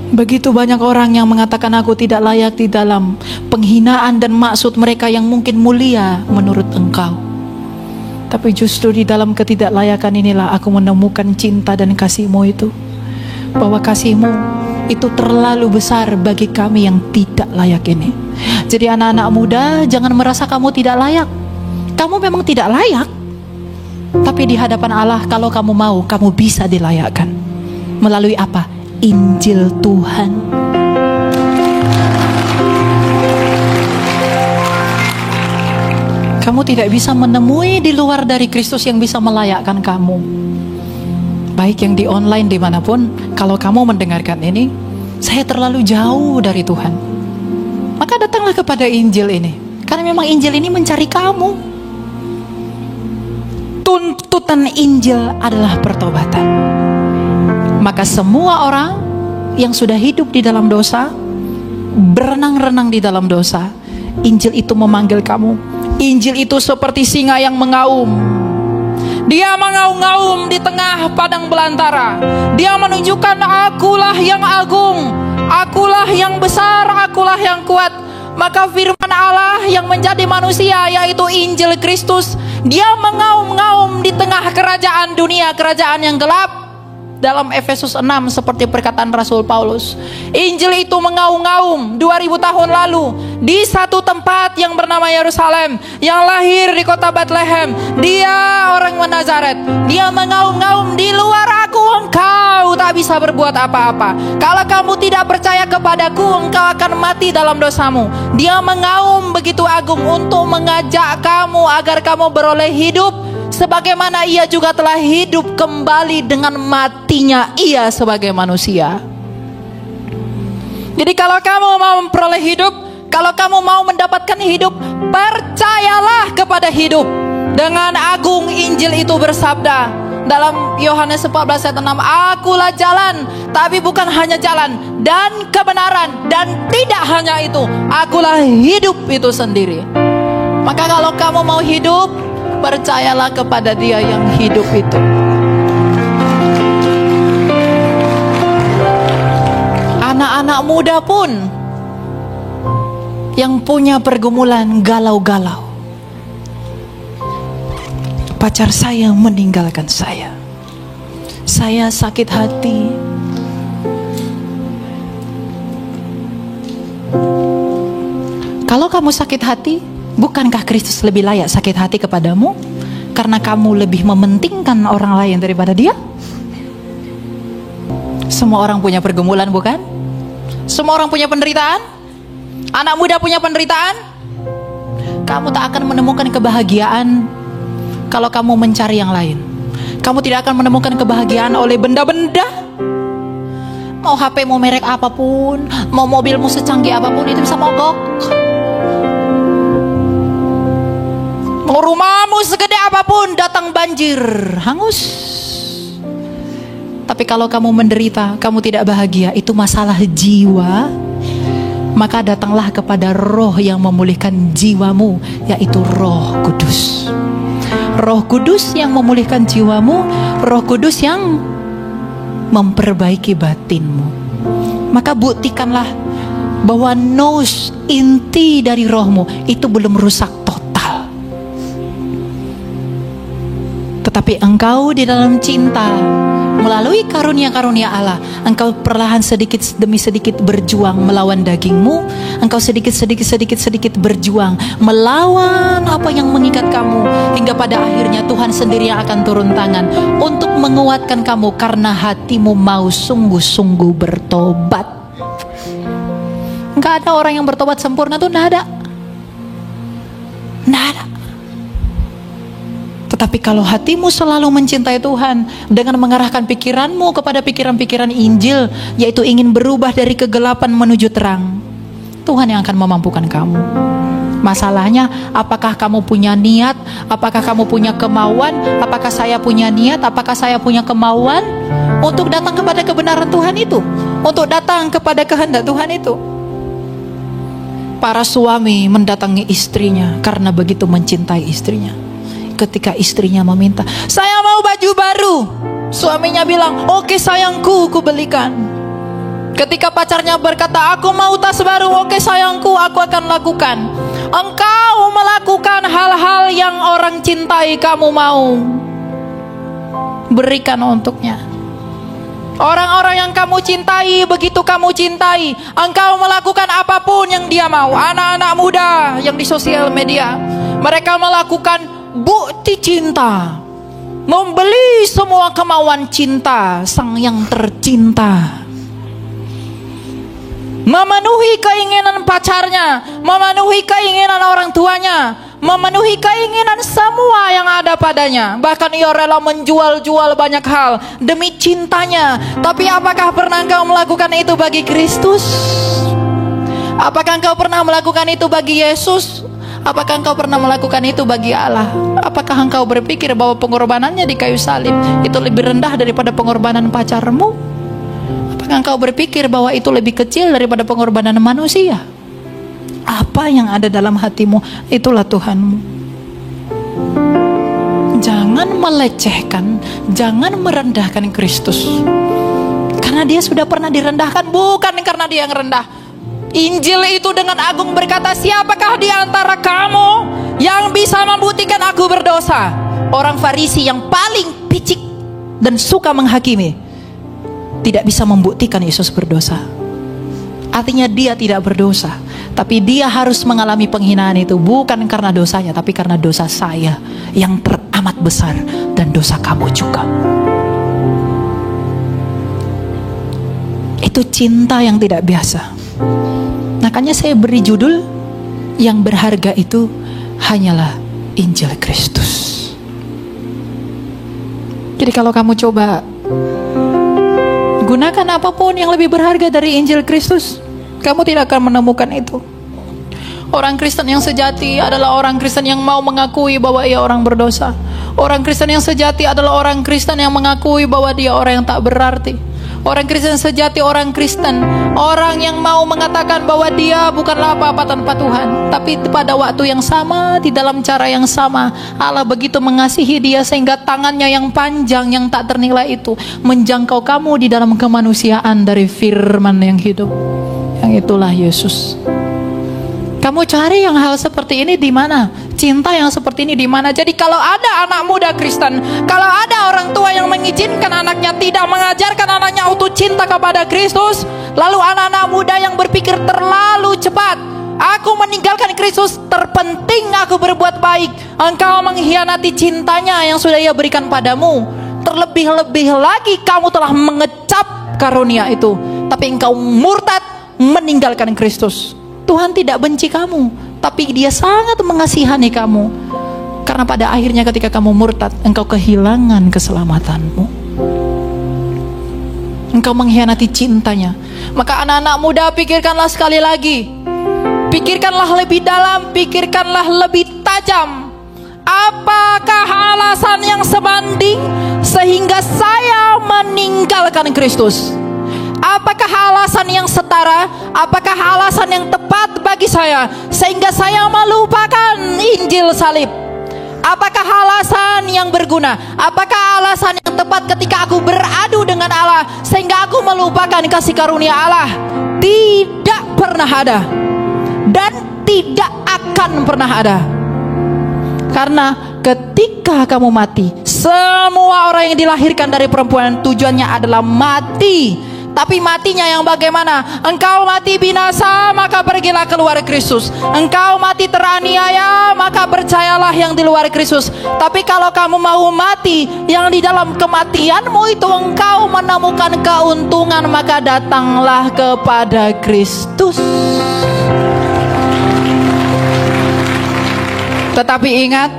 Begitu banyak orang yang mengatakan aku tidak layak di dalam penghinaan dan maksud mereka yang mungkin mulia menurut Engkau. Tapi justru di dalam ketidaklayakan inilah aku menemukan cinta dan kasih-Mu itu. Bahwa kasih-Mu itu terlalu besar bagi kami yang tidak layak ini. Jadi anak-anak muda, jangan merasa kamu tidak layak. Kamu memang tidak layak. Tapi di hadapan Allah, kalau kamu mau, kamu bisa dilayakkan. Melalui apa? Injil Tuhan. Kamu tidak bisa menemui di luar dari Kristus yang bisa melayakkan kamu. Baik yang di online dimanapun, kalau kamu mendengarkan ini, saya terlalu jauh dari Tuhan, maka datanglah kepada Injil ini. Karena memang Injil ini mencari kamu. Tuntutan Injil adalah pertobatan. Maka semua orang yang sudah hidup di dalam dosa, berenang-renang di dalam dosa, Injil itu memanggil kamu. Injil itu seperti singa yang mengaum. Dia mengaum-ngaum di tengah padang belantara. Dia menunjukkan, akulah yang agung, akulah yang besar, akulah yang kuat. Maka firman Allah yang menjadi manusia, yaitu Injil Kristus, dia mengaum-ngaum di tengah kerajaan dunia, kerajaan yang gelap. Dalam Efesus 6 seperti perkataan Rasul Paulus, Injil itu mengaum-ngaum 2000 tahun lalu di satu tempat yang bernama Yerusalem, yang lahir di kota Bethlehem. Dia orang Nazaret. Dia mengaum-ngaum, di luar aku engkau tak bisa berbuat apa-apa. Kalau kamu tidak percaya kepadaku, engkau akan mati dalam dosamu. Dia mengaum begitu agung untuk mengajak kamu agar kamu beroleh hidup, sebagaimana ia juga telah hidup kembali dengan matinya ia sebagai manusia. Jadi kalau kamu mau memperoleh hidup, kalau kamu mau mendapatkan hidup, percayalah kepada hidup. Dengan agung Injil itu bersabda dalam Yohanes 14 ayat 6, akulah jalan, tapi bukan hanya jalan, dan kebenaran, dan tidak hanya itu, akulah hidup itu sendiri. Maka kalau kamu mau hidup, percayalah kepada Dia yang hidup itu. Anak-anak muda pun yang punya pergumulan galau-galau. Pacar saya meninggalkan saya. Saya sakit hati. Kalau kamu sakit hati, bukankah Kristus lebih layak sakit hati kepadamu? Karena kamu lebih mementingkan orang lain daripada Dia? Semua orang punya pergumulan, bukan? Semua orang punya penderitaan. Anak muda punya penderitaan. Kamu tak akan menemukan kebahagiaan kalau kamu mencari yang lain. Kamu tidak akan menemukan kebahagiaan oleh benda-benda. Mau HP mau merek apapun, mau mobilmu secanggih apapun, itu bisa mogok. Mau rumahmu segede apapun, datang banjir, hangus. Tapi kalau kamu menderita, kamu tidak bahagia, itu masalah jiwa. Maka datanglah kepada Roh yang memulihkan jiwamu, yaitu Roh Kudus. Roh Kudus yang memulihkan jiwamu, Roh Kudus yang memperbaiki batinmu. Maka buktikanlah bahwa nous, inti dari rohmu itu belum rusak total. Tetapi engkau di dalam cinta melalui karunia-karunia Allah, engkau perlahan sedikit demi sedikit berjuang melawan dagingmu. Engkau sedikit berjuang melawan apa yang mengikat kamu, hingga pada akhirnya Tuhan sendiri yang akan turun tangan untuk menguatkan kamu karena hatimu mau sungguh-sungguh bertobat. Enggak ada orang yang bertobat sempurna tuh, enggak ada. Enggak ada. Tetapi kalau hatimu selalu mencintai Tuhan dengan mengarahkan pikiranmu kepada pikiran-pikiran Injil, yaitu ingin berubah dari kegelapan menuju terang, Tuhan yang akan memampukan kamu. Masalahnya, apakah kamu punya niat? Apakah kamu punya kemauan? Apakah saya punya niat? Apakah saya punya kemauan untuk datang kepada kebenaran Tuhan itu? Untuk datang kepada kehendak Tuhan itu? Para suami mendatangi istrinya karena begitu mencintai istrinya. Ketika istrinya meminta, saya mau baju baru, suaminya bilang, oke sayangku, ku belikan. Ketika pacarnya berkata, aku mau tas baru, oke sayangku, aku akan lakukan. Engkau melakukan hal-hal yang orang cintai kamu mau berikan untuknya. Orang-orang yang kamu cintai, begitu kamu cintai, engkau melakukan apapun yang dia mau. Anak-anak muda yang di sosial media, mereka melakukan bukti cinta, membeli semua kemauan cinta sang yang tercinta, memenuhi keinginan pacarnya, memenuhi keinginan orang tuanya, memenuhi keinginan semua yang ada padanya. Bahkan ia rela menjual-jual banyak hal demi cintanya. Tapi apakah pernah engkau melakukan itu bagi Kristus? Apakah engkau pernah melakukan itu bagi Yesus? Apakah engkau pernah melakukan itu bagi Allah? Apakah engkau berpikir bahwa pengorbanannya di kayu salib itu lebih rendah daripada pengorbanan pacarmu? Apakah engkau berpikir bahwa itu lebih kecil daripada pengorbanan manusia? Apa yang ada dalam hatimu, itulah Tuhanmu. Jangan melecehkan, jangan merendahkan Kristus. Karena dia sudah pernah direndahkan, bukan karena dia yang rendah. Injil itu dengan agung berkata, siapakah di antara kamu yang bisa membuktikan aku berdosa? Orang Farisi yang paling picik dan suka menghakimi tidak bisa membuktikan Yesus berdosa. Artinya dia tidak berdosa, tapi dia harus mengalami penghinaan itu bukan karena dosanya, tapi karena dosa saya yang teramat besar dan dosa kamu juga. Itu cinta yang tidak biasa. Makanya saya beri judul, yang berharga itu hanyalah Injil Kristus. Jadi kalau kamu coba gunakan apapun yang lebih berharga dari Injil Kristus, kamu tidak akan menemukan itu. Orang Kristen yang sejati adalah orang Kristen yang mau mengakui bahwa ia orang berdosa. Orang Kristen yang sejati adalah orang Kristen yang mengakui bahwa dia orang yang tak berarti. Orang Kristen sejati, orang Kristen, orang yang mau mengatakan bahwa dia bukanlah apa-apa tanpa Tuhan. Tapi pada waktu yang sama, di dalam cara yang sama, Allah begitu mengasihi dia sehingga tangannya yang panjang, yang tak ternilai itu menjangkau kamu di dalam kemanusiaan dari firman yang hidup. Yang itulah Yesus. Kamu cari yang hal seperti ini di mana? Cinta yang seperti ini di mana? Jadi kalau ada anak muda Kristen, kalau ada orang tua yang mengizinkan anaknya tidak mengajarkan anaknya untuk cinta kepada Kristus, lalu anak-anak muda yang berpikir terlalu cepat, aku meninggalkan Kristus, terpenting aku berbuat baik. Engkau mengkhianati cintanya yang sudah ia berikan padamu. Terlebih-lebih lagi kamu telah mengecap karunia itu, tapi engkau murtad meninggalkan Kristus. Tuhan tidak benci kamu, tapi dia sangat mengasihani kamu. Karena pada akhirnya ketika kamu murtad, engkau kehilangan keselamatanmu. Engkau mengkhianati cintanya. Maka anak-anak muda, pikirkanlah sekali lagi. Pikirkanlah lebih dalam, pikirkanlah lebih tajam. Apakah alasan yang sebanding sehingga saya meninggalkan Kristus? Apakah alasan yang setara? Apakah alasan yang tepat bagi saya sehingga saya melupakan Injil salib? Apakah alasan yang berguna? Apakah alasan yang tepat ketika aku beradu dengan Allah sehingga aku melupakan kasih karunia Allah? Tidak pernah ada dan tidak akan pernah ada. Karena ketika kamu mati, semua orang yang dilahirkan dari perempuan tujuannya adalah mati. Tapi matinya yang bagaimana? Engkau mati binasa, maka pergilah keluar Kristus. Engkau mati teraniaya, maka percayalah yang di luar Kristus. Tapi kalau kamu mau mati, yang di dalam kematianmu itu engkau menemukan keuntungan, maka datanglah kepada Kristus. Tetapi ingat,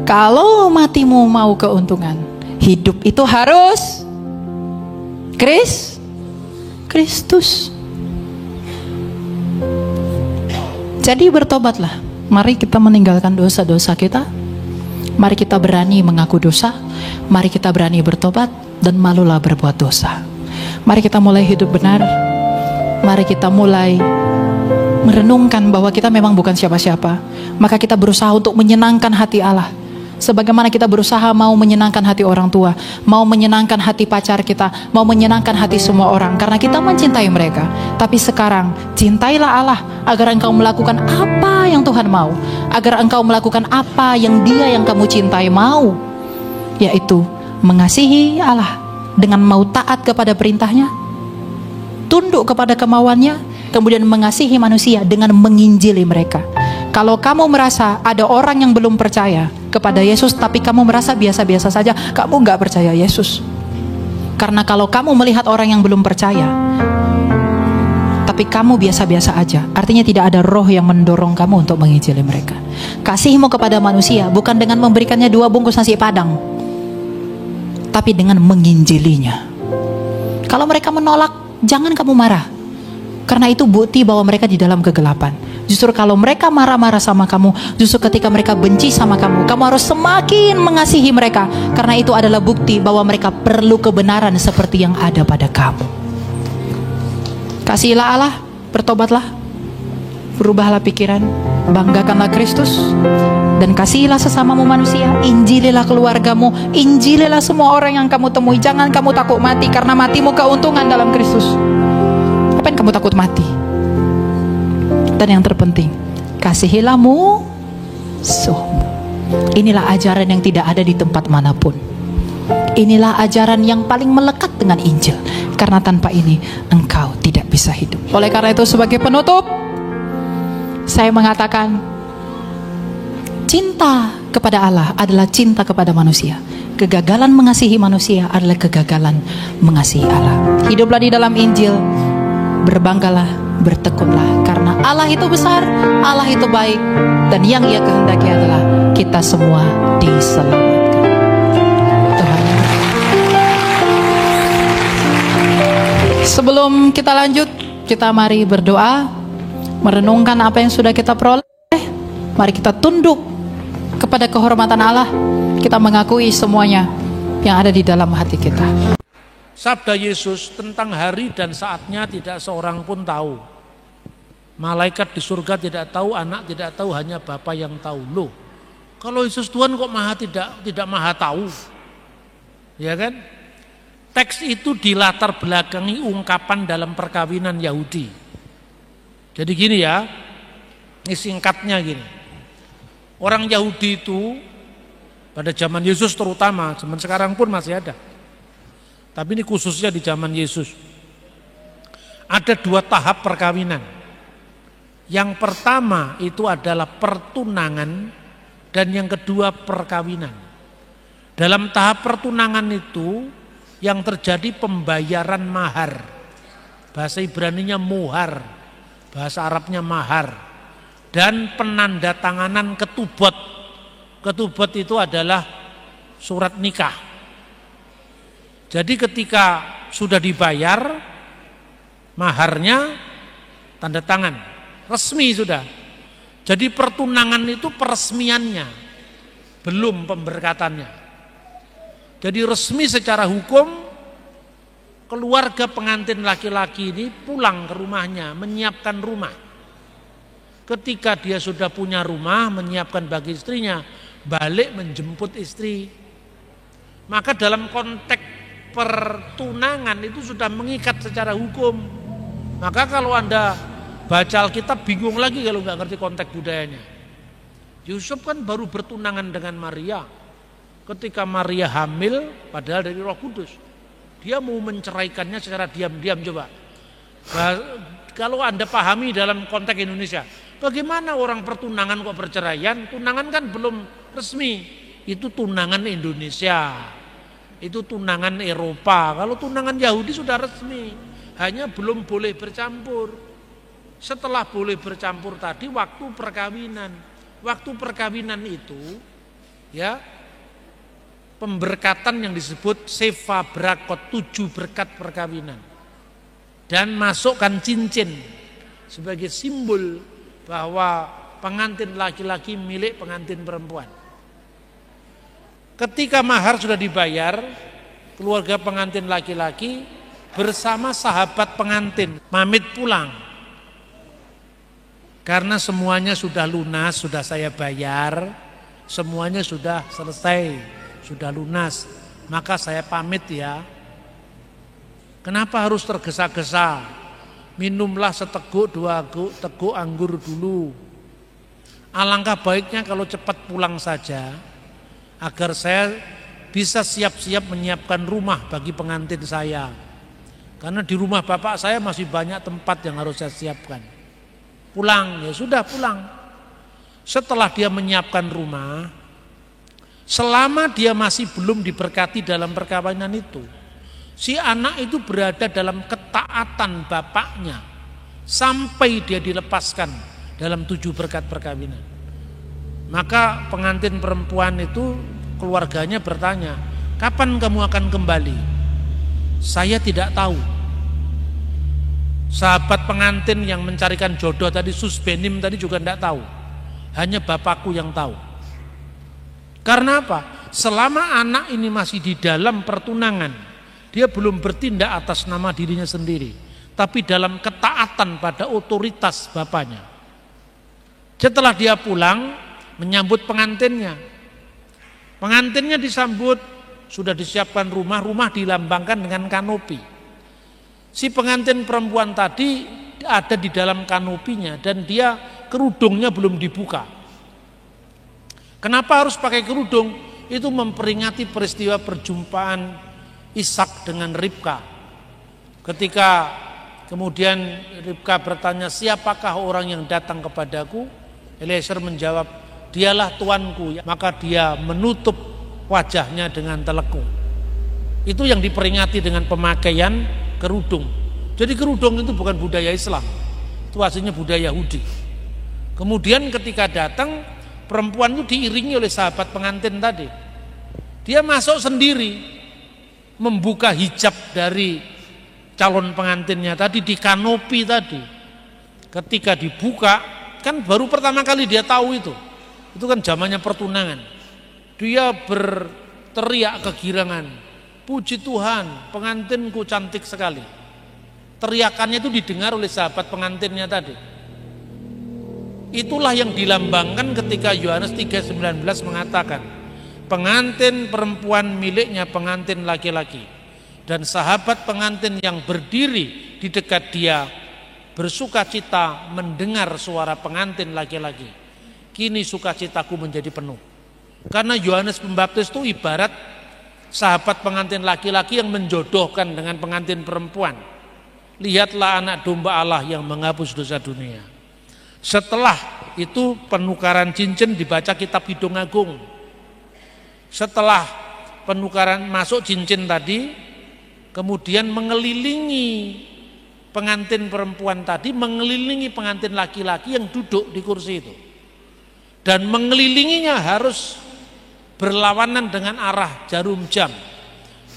kalau matimu mau keuntungan, hidup itu harus Kristus. Jadi bertobatlah. Mari kita meninggalkan dosa-dosa kita. Mari kita berani mengaku dosa. Mari kita berani bertobat dan malulah berbuat dosa. Mari kita mulai hidup benar. Mari kita mulai merenungkan bahwa kita memang bukan siapa-siapa. Maka kita berusaha untuk menyenangkan hati Allah. Sebagaimana kita berusaha mau menyenangkan hati orang tua, mau menyenangkan hati pacar kita, mau menyenangkan hati semua orang, karena kita mencintai mereka. Tapi sekarang cintailah Allah agar engkau melakukan apa yang Tuhan mau, agar engkau melakukan apa yang Dia yang kamu cintai mau, yaitu mengasihi Allah dengan mau taat kepada perintahnya, tunduk kepada kemauannya, kemudian mengasihi manusia dengan menginjili mereka. Kalau kamu merasa ada orang yang belum percaya kepada Yesus, tapi kamu merasa biasa-biasa saja, kamu nggak percaya Yesus. Karena kalau kamu melihat orang yang belum percaya, tapi kamu biasa-biasa aja, artinya tidak ada roh yang mendorong kamu untuk menginjili mereka. Kasihmu kepada manusia bukan dengan memberikannya 2 bungkus nasi padang, tapi dengan menginjilinya. Kalau mereka menolak, jangan kamu marah, karena itu bukti bahwa mereka di dalam kegelapan. Justru kalau mereka marah-marah sama kamu, justru ketika mereka benci sama kamu, kamu harus semakin mengasihi mereka, karena itu adalah bukti bahwa mereka perlu kebenaran seperti yang ada pada kamu. Kasihilah Allah, bertobatlah, berubahlah pikiran, banggakanlah Kristus, dan kasihilah sesamamu manusia. Injililah keluargamu, injililah semua orang yang kamu temui. Jangan kamu takut mati, karena matimu keuntungan dalam Kristus. Apa yang kamu takut mati? Dan yang terpenting, kasihilah musuhmu. Inilah ajaran yang tidak ada di tempat manapun. Inilah ajaran yang paling melekat dengan Injil. Karena tanpa ini engkau tidak bisa hidup. Oleh karena itu, sebagai penutup, saya mengatakan, cinta kepada Allah adalah cinta kepada manusia. Kegagalan mengasihi manusia adalah kegagalan mengasihi Allah. Hiduplah di dalam Injil, berbanggalah, bertekunlah, karena Allah itu besar, Allah itu baik, dan yang Ia kehendaki adalah kita semua diselamatkan. Tuhan. Sebelum kita lanjut, kita mari berdoa, merenungkan apa yang sudah kita peroleh. Mari kita tunduk kepada kehormatan Allah. Kita mengakui semuanya yang ada di dalam hati kita. Sabda Yesus tentang hari dan saatnya tidak seorang pun tahu. Malaikat di surga tidak tahu, anak tidak tahu, hanya Bapa yang tahu. Loh, kalau Yesus Tuhan kok tidak maha tahu? Ya kan? Teks itu dilatar belakangi ungkapan dalam perkawinan Yahudi. Jadi gini ya, ini singkatnya gini. Orang Yahudi itu pada zaman Yesus terutama, zaman sekarang pun masih ada. Tapi ini khususnya di zaman Yesus. Ada 2 tahap perkawinan. Yang pertama itu adalah pertunangan, dan yang kedua perkawinan. Dalam tahap pertunangan itu yang terjadi pembayaran mahar. Bahasa Ibraninya muhar, bahasa Arabnya mahar. Dan penandatanganan ketubot. Ketubot itu adalah surat nikah. Jadi ketika sudah dibayar maharnya, tanda tangan, resmi sudah. Jadi pertunangan itu peresmiannya, belum pemberkatannya. Jadi resmi secara hukum, keluarga pengantin laki-laki ini pulang ke rumahnya, menyiapkan rumah. Ketika dia sudah punya rumah, menyiapkan bagi istrinya, balik menjemput istri. Maka dalam konteks pertunangan itu sudah mengikat secara hukum. Maka kalau Anda baca Alkitab bingung lagi kalau nggak ngerti konteks budayanya. Yusuf kan baru bertunangan dengan Maria. Ketika Maria hamil, padahal dari Roh Kudus, dia mau menceraikannya secara diam-diam. Coba, kalau Anda pahami dalam konteks Indonesia, bagaimana orang pertunangan kok perceraian? Tunangan kan belum resmi, itu tunangan Indonesia, itu tunangan Eropa. Kalau tunangan Yahudi sudah resmi, hanya belum boleh bercampur. Setelah boleh bercampur tadi waktu perkawinan. Waktu perkawinan itu, ya, pemberkatan yang disebut Sefa Brakot, 7 berkat perkawinan, dan masukkan cincin sebagai simbol bahwa pengantin laki-laki milik pengantin perempuan. Ketika mahar sudah dibayar, keluarga pengantin laki-laki bersama sahabat pengantin pamit pulang. Karena semuanya sudah lunas, sudah saya bayar, semuanya sudah selesai, sudah lunas, maka saya pamit ya. Kenapa harus tergesa-gesa? Minumlah seteguk 2 teguk anggur dulu. Alangkah baiknya kalau cepat pulang saja, agar saya bisa siap-siap menyiapkan rumah bagi pengantin saya. Karena di rumah bapak saya masih banyak tempat yang harus saya siapkan. Pulang, ya sudah pulang. Setelah dia menyiapkan rumah, selama dia masih belum diberkati dalam perkawinan itu, si anak itu berada dalam ketaatan bapaknya sampai dia dilepaskan dalam 7 berkat perkawinan. Maka pengantin perempuan itu keluarganya bertanya, kapan kamu akan kembali? Saya tidak tahu. Sahabat pengantin yang mencarikan jodoh tadi, Susbenim tadi juga tidak tahu. Hanya bapakku yang tahu. Karena apa? Selama anak ini masih di dalam pertunangan, dia belum bertindak atas nama dirinya sendiri, tapi dalam ketaatan pada otoritas bapaknya. Setelah dia pulang, menyambut pengantinnya. Pengantinnya disambut, sudah disiapkan rumah dilambangkan dengan kanopi. Si pengantin perempuan tadi ada di dalam kanopinya dan dia kerudungnya belum dibuka. Kenapa harus pakai kerudung? Itu memperingati peristiwa perjumpaan Ishak dengan Ribka. Ketika kemudian Ribka bertanya, siapakah orang yang datang kepadaku? Eliezer menjawab, dialah tuanku. Maka dia menutup wajahnya dengan telekung. Itu yang diperingati dengan pemakaian kerudung. Jadi kerudung itu bukan budaya Islam, itu aslinya budaya Yahudi. Kemudian ketika datang, perempuan itu diiringi oleh sahabat pengantin tadi. Dia masuk sendiri, membuka hijab dari calon pengantinnya tadi di kanopi tadi. Ketika dibuka, kan baru pertama kali dia tahu itu kan zamannya pertunangan. Dia berteriak kegirangan, puji Tuhan, pengantinku cantik sekali. Teriakannya itu didengar oleh sahabat pengantinnya tadi. Itulah yang dilambangkan ketika Yohanes 3:19 mengatakan, pengantin perempuan miliknya pengantin laki-laki, dan sahabat pengantin yang berdiri di dekat dia bersukacita mendengar suara pengantin laki-laki. Kini sukacitaku menjadi penuh. Karena Yohanes Pembaptis itu ibarat sahabat pengantin laki-laki yang menjodohkan dengan pengantin perempuan. Lihatlah anak domba Allah yang menghapus dosa dunia. Setelah itu penukaran cincin dibaca kitab Kidung Agung. Setelah penukaran masuk cincin tadi, kemudian mengelilingi pengantin perempuan tadi, mengelilingi pengantin laki-laki yang duduk di kursi itu. Dan mengelilinginya harus berlawanan dengan arah jarum jam.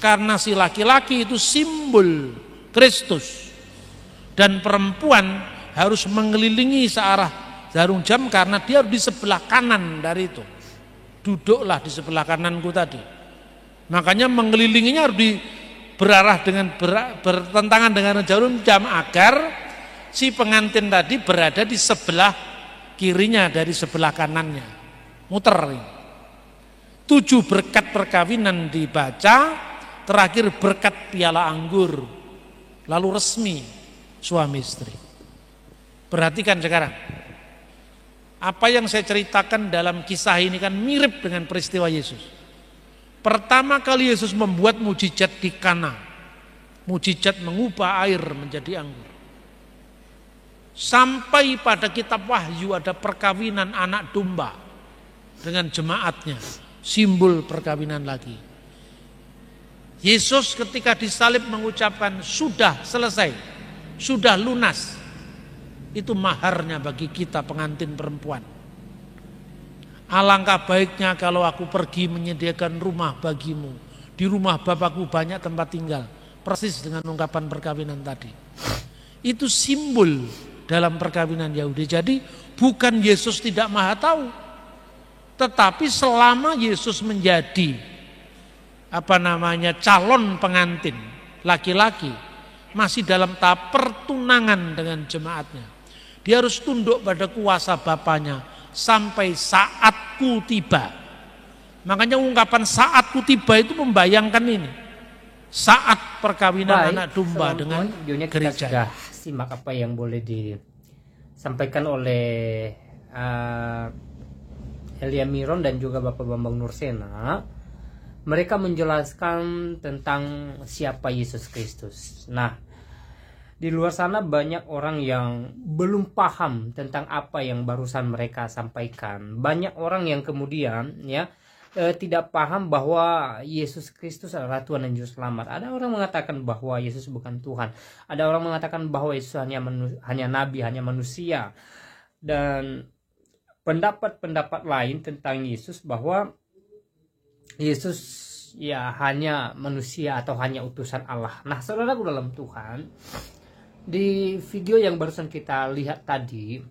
Karena si laki-laki itu simbol Kristus. Dan perempuan harus mengelilingi searah jarum jam karena dia harus di sebelah kanan dari itu. Duduklah di sebelah kananku tadi. Makanya mengelilinginya harus berarah dengan bertentangan dengan jarum jam agar si pengantin tadi berada di sebelah kirinya dari sebelah kanannya. Muter ini. 7 berkat perkawinan dibaca, terakhir berkat piala anggur, lalu resmi suami istri. Perhatikan sekarang, Apa yang saya ceritakan dalam kisah ini kan mirip dengan peristiwa Yesus. Pertama kali Yesus membuat mujizat di Kana. Mujizat mengubah air menjadi anggur. Sampai pada kitab Wahyu ada perkawinan anak domba dengan jemaatnya. Simbol perkawinan lagi. Yesus ketika disalib mengucapkan sudah selesai. Sudah lunas. Itu maharnya bagi kita pengantin perempuan. Alangkah baiknya kalau aku pergi menyediakan rumah bagimu. Di rumah Bapakku banyak tempat tinggal. Persis dengan ungkapan perkawinan tadi. Itu simbol dalam perkawinan Yahudi. Jadi bukan Yesus tidak maha tahu. Tetapi selama Yesus menjadi calon pengantin laki-laki, masih dalam tahap pertunangan dengan jemaatnya. Dia harus tunduk pada kuasa Bapaknya sampai saatku tiba. Makanya ungkapan saatku tiba itu membayangkan ini. Saat perkawinan anak domba dengan gereja. Kita sudah simak apa yang boleh disampaikan oleh Elia Miron dan juga Bapak Bambang Nursena. Mereka menjelaskan tentang siapa Yesus Kristus. Nah, di luar sana banyak orang yang belum paham tentang apa yang barusan mereka sampaikan. Banyak orang yang kemudian tidak paham bahwa Yesus Kristus adalah Tuhan dan Juru Selamat. Ada orang mengatakan bahwa Yesus bukan Tuhan. Ada orang mengatakan bahwa Yesus hanya nabi, hanya manusia. Dan pendapat-pendapat lain tentang Yesus bahwa Yesus hanya manusia atau hanya utusan Allah. Nah, saudaraku dalam Tuhan, di video yang barusan kita lihat tadi,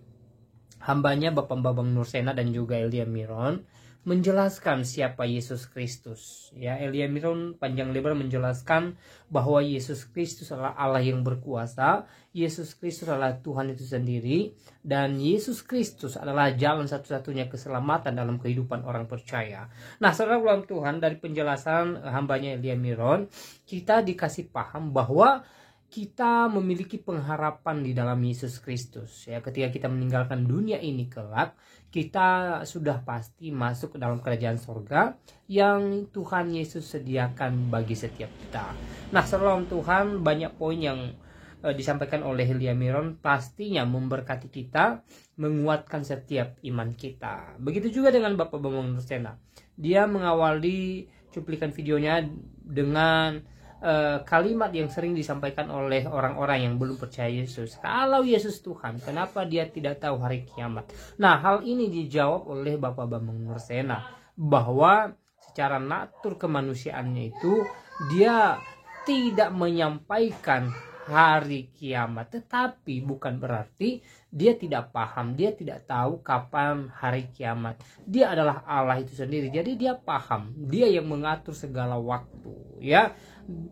hambanya Bapak Bambang Nursena dan juga Elia Miron menjelaskan siapa Yesus Kristus. Elia Miron panjang lebar menjelaskan bahwa Yesus Kristus adalah Allah yang berkuasa, Yesus Kristus adalah Tuhan itu sendiri, dan Yesus Kristus adalah jalan satu-satunya keselamatan dalam kehidupan orang percaya. Nah, saudara dalam Tuhan, dari penjelasan hambanya Elia Miron, kita dikasih paham bahwa kita memiliki pengharapan di dalam Yesus Kristus. Ketika kita meninggalkan dunia ini kelak, kita sudah pasti masuk ke dalam kerajaan sorga yang Tuhan Yesus sediakan bagi setiap kita. Nah, saudara Tuhan, banyak poin yang disampaikan oleh Elia Miron pastinya memberkati kita, menguatkan setiap iman kita. Begitu juga dengan Bapak Bambang Nursena. Dia mengawali cuplikan videonya dengan kalimat yang sering disampaikan oleh orang-orang yang belum percaya Yesus. Kalau Yesus Tuhan, kenapa dia tidak tahu hari kiamat? Nah, hal ini dijawab oleh Bapak Bambang Nursena bahwa secara natur kemanusiaannya itu dia tidak menyampaikan hari kiamat, tetapi bukan berarti dia tidak paham, dia tidak tahu kapan hari kiamat. Dia adalah Allah itu sendiri, jadi dia paham, dia yang mengatur segala waktu.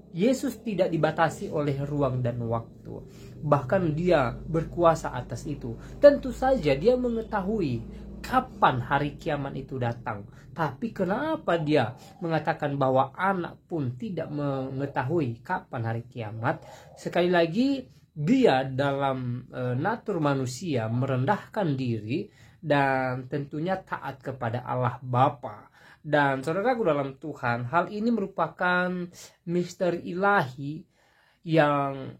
Yesus tidak dibatasi oleh ruang dan waktu, bahkan dia berkuasa atas itu. Tentu saja dia mengetahui kapan hari kiamat itu datang, tapi kenapa dia mengatakan bahwa anak pun tidak mengetahui kapan hari kiamat? Sekali lagi, dia dalam natur manusia merendahkan diri dan tentunya taat kepada Allah Bapa. Dan saudaraku dalam Tuhan, hal ini merupakan misteri ilahi yang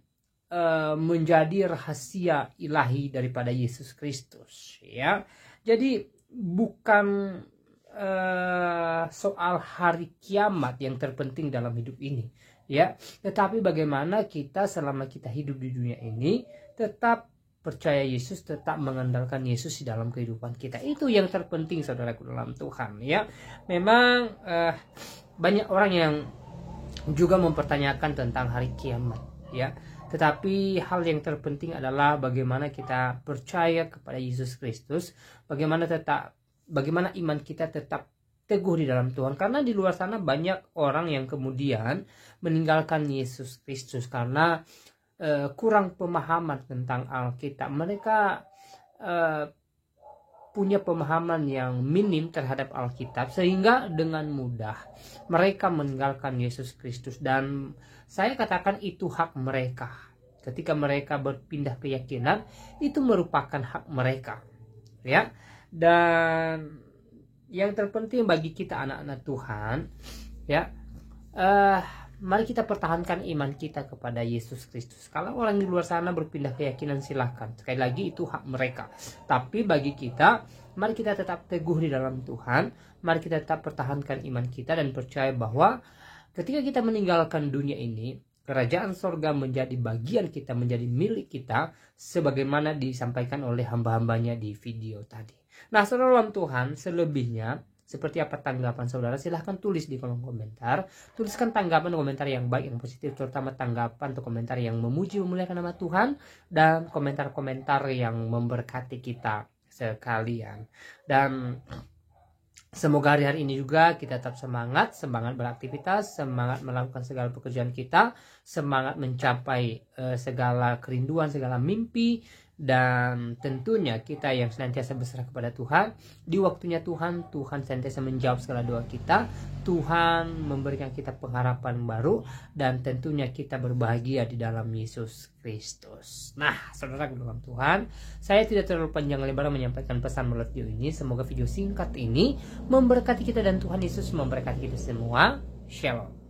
menjadi rahasia ilahi daripada Yesus Kristus. Jadi bukan soal hari kiamat yang terpenting dalam hidup ini, tetapi bagaimana kita selama kita hidup di dunia ini tetap percaya Yesus, tetap mengandalkan Yesus di dalam kehidupan kita. Itu yang terpenting, saudaraku dalam Tuhan. Memang banyak orang yang juga mempertanyakan tentang hari kiamat, tetapi hal yang terpenting adalah bagaimana kita percaya kepada Yesus Kristus, bagaimana iman kita tetap teguh di dalam Tuhan. Karena di luar sana banyak orang yang kemudian meninggalkan Yesus Kristus karena kurang pemahaman tentang Alkitab. Mereka punya pemahaman yang minim terhadap Alkitab, sehingga dengan mudah mereka meninggalkan Yesus Kristus. Dan saya katakan itu hak mereka. Ketika mereka berpindah keyakinan, itu merupakan hak mereka. Dan yang terpenting bagi kita anak-anak Tuhan, ya, mari kita pertahankan iman kita kepada Yesus Kristus. Kalau orang di luar sana berpindah keyakinan, silahkan. Sekali lagi itu hak mereka. Tapi bagi kita, mari kita tetap teguh di dalam Tuhan. Mari kita tetap pertahankan iman kita dan percaya bahwa ketika kita meninggalkan dunia ini, kerajaan sorga menjadi bagian kita, menjadi milik kita, sebagaimana disampaikan oleh hamba-hambanya di video tadi. Nah, saudara dalam Tuhan, selebihnya seperti apa tanggapan saudara? Silahkan tulis di kolom komentar. Tuliskan tanggapan komentar yang baik, yang positif, terutama tanggapan atau komentar yang memuji memuliakan nama Tuhan, dan komentar-komentar yang memberkati kita sekalian. Dan semoga hari-hari ini juga kita tetap semangat beraktivitas, semangat melakukan segala pekerjaan kita, semangat mencapai segala kerinduan, segala mimpi, dan tentunya kita yang senantiasa berserah kepada Tuhan. Di waktunya Tuhan senantiasa menjawab segala doa kita. Tuhan memberikan kita pengharapan baru, dan tentunya kita berbahagia di dalam Yesus Kristus. Nah, saudara dalam Tuhan, saya tidak terlalu panjang lebar menyampaikan pesan melalui video ini. Semoga video singkat ini memberkati kita dan Tuhan Yesus memberkati kita semua. Shalom.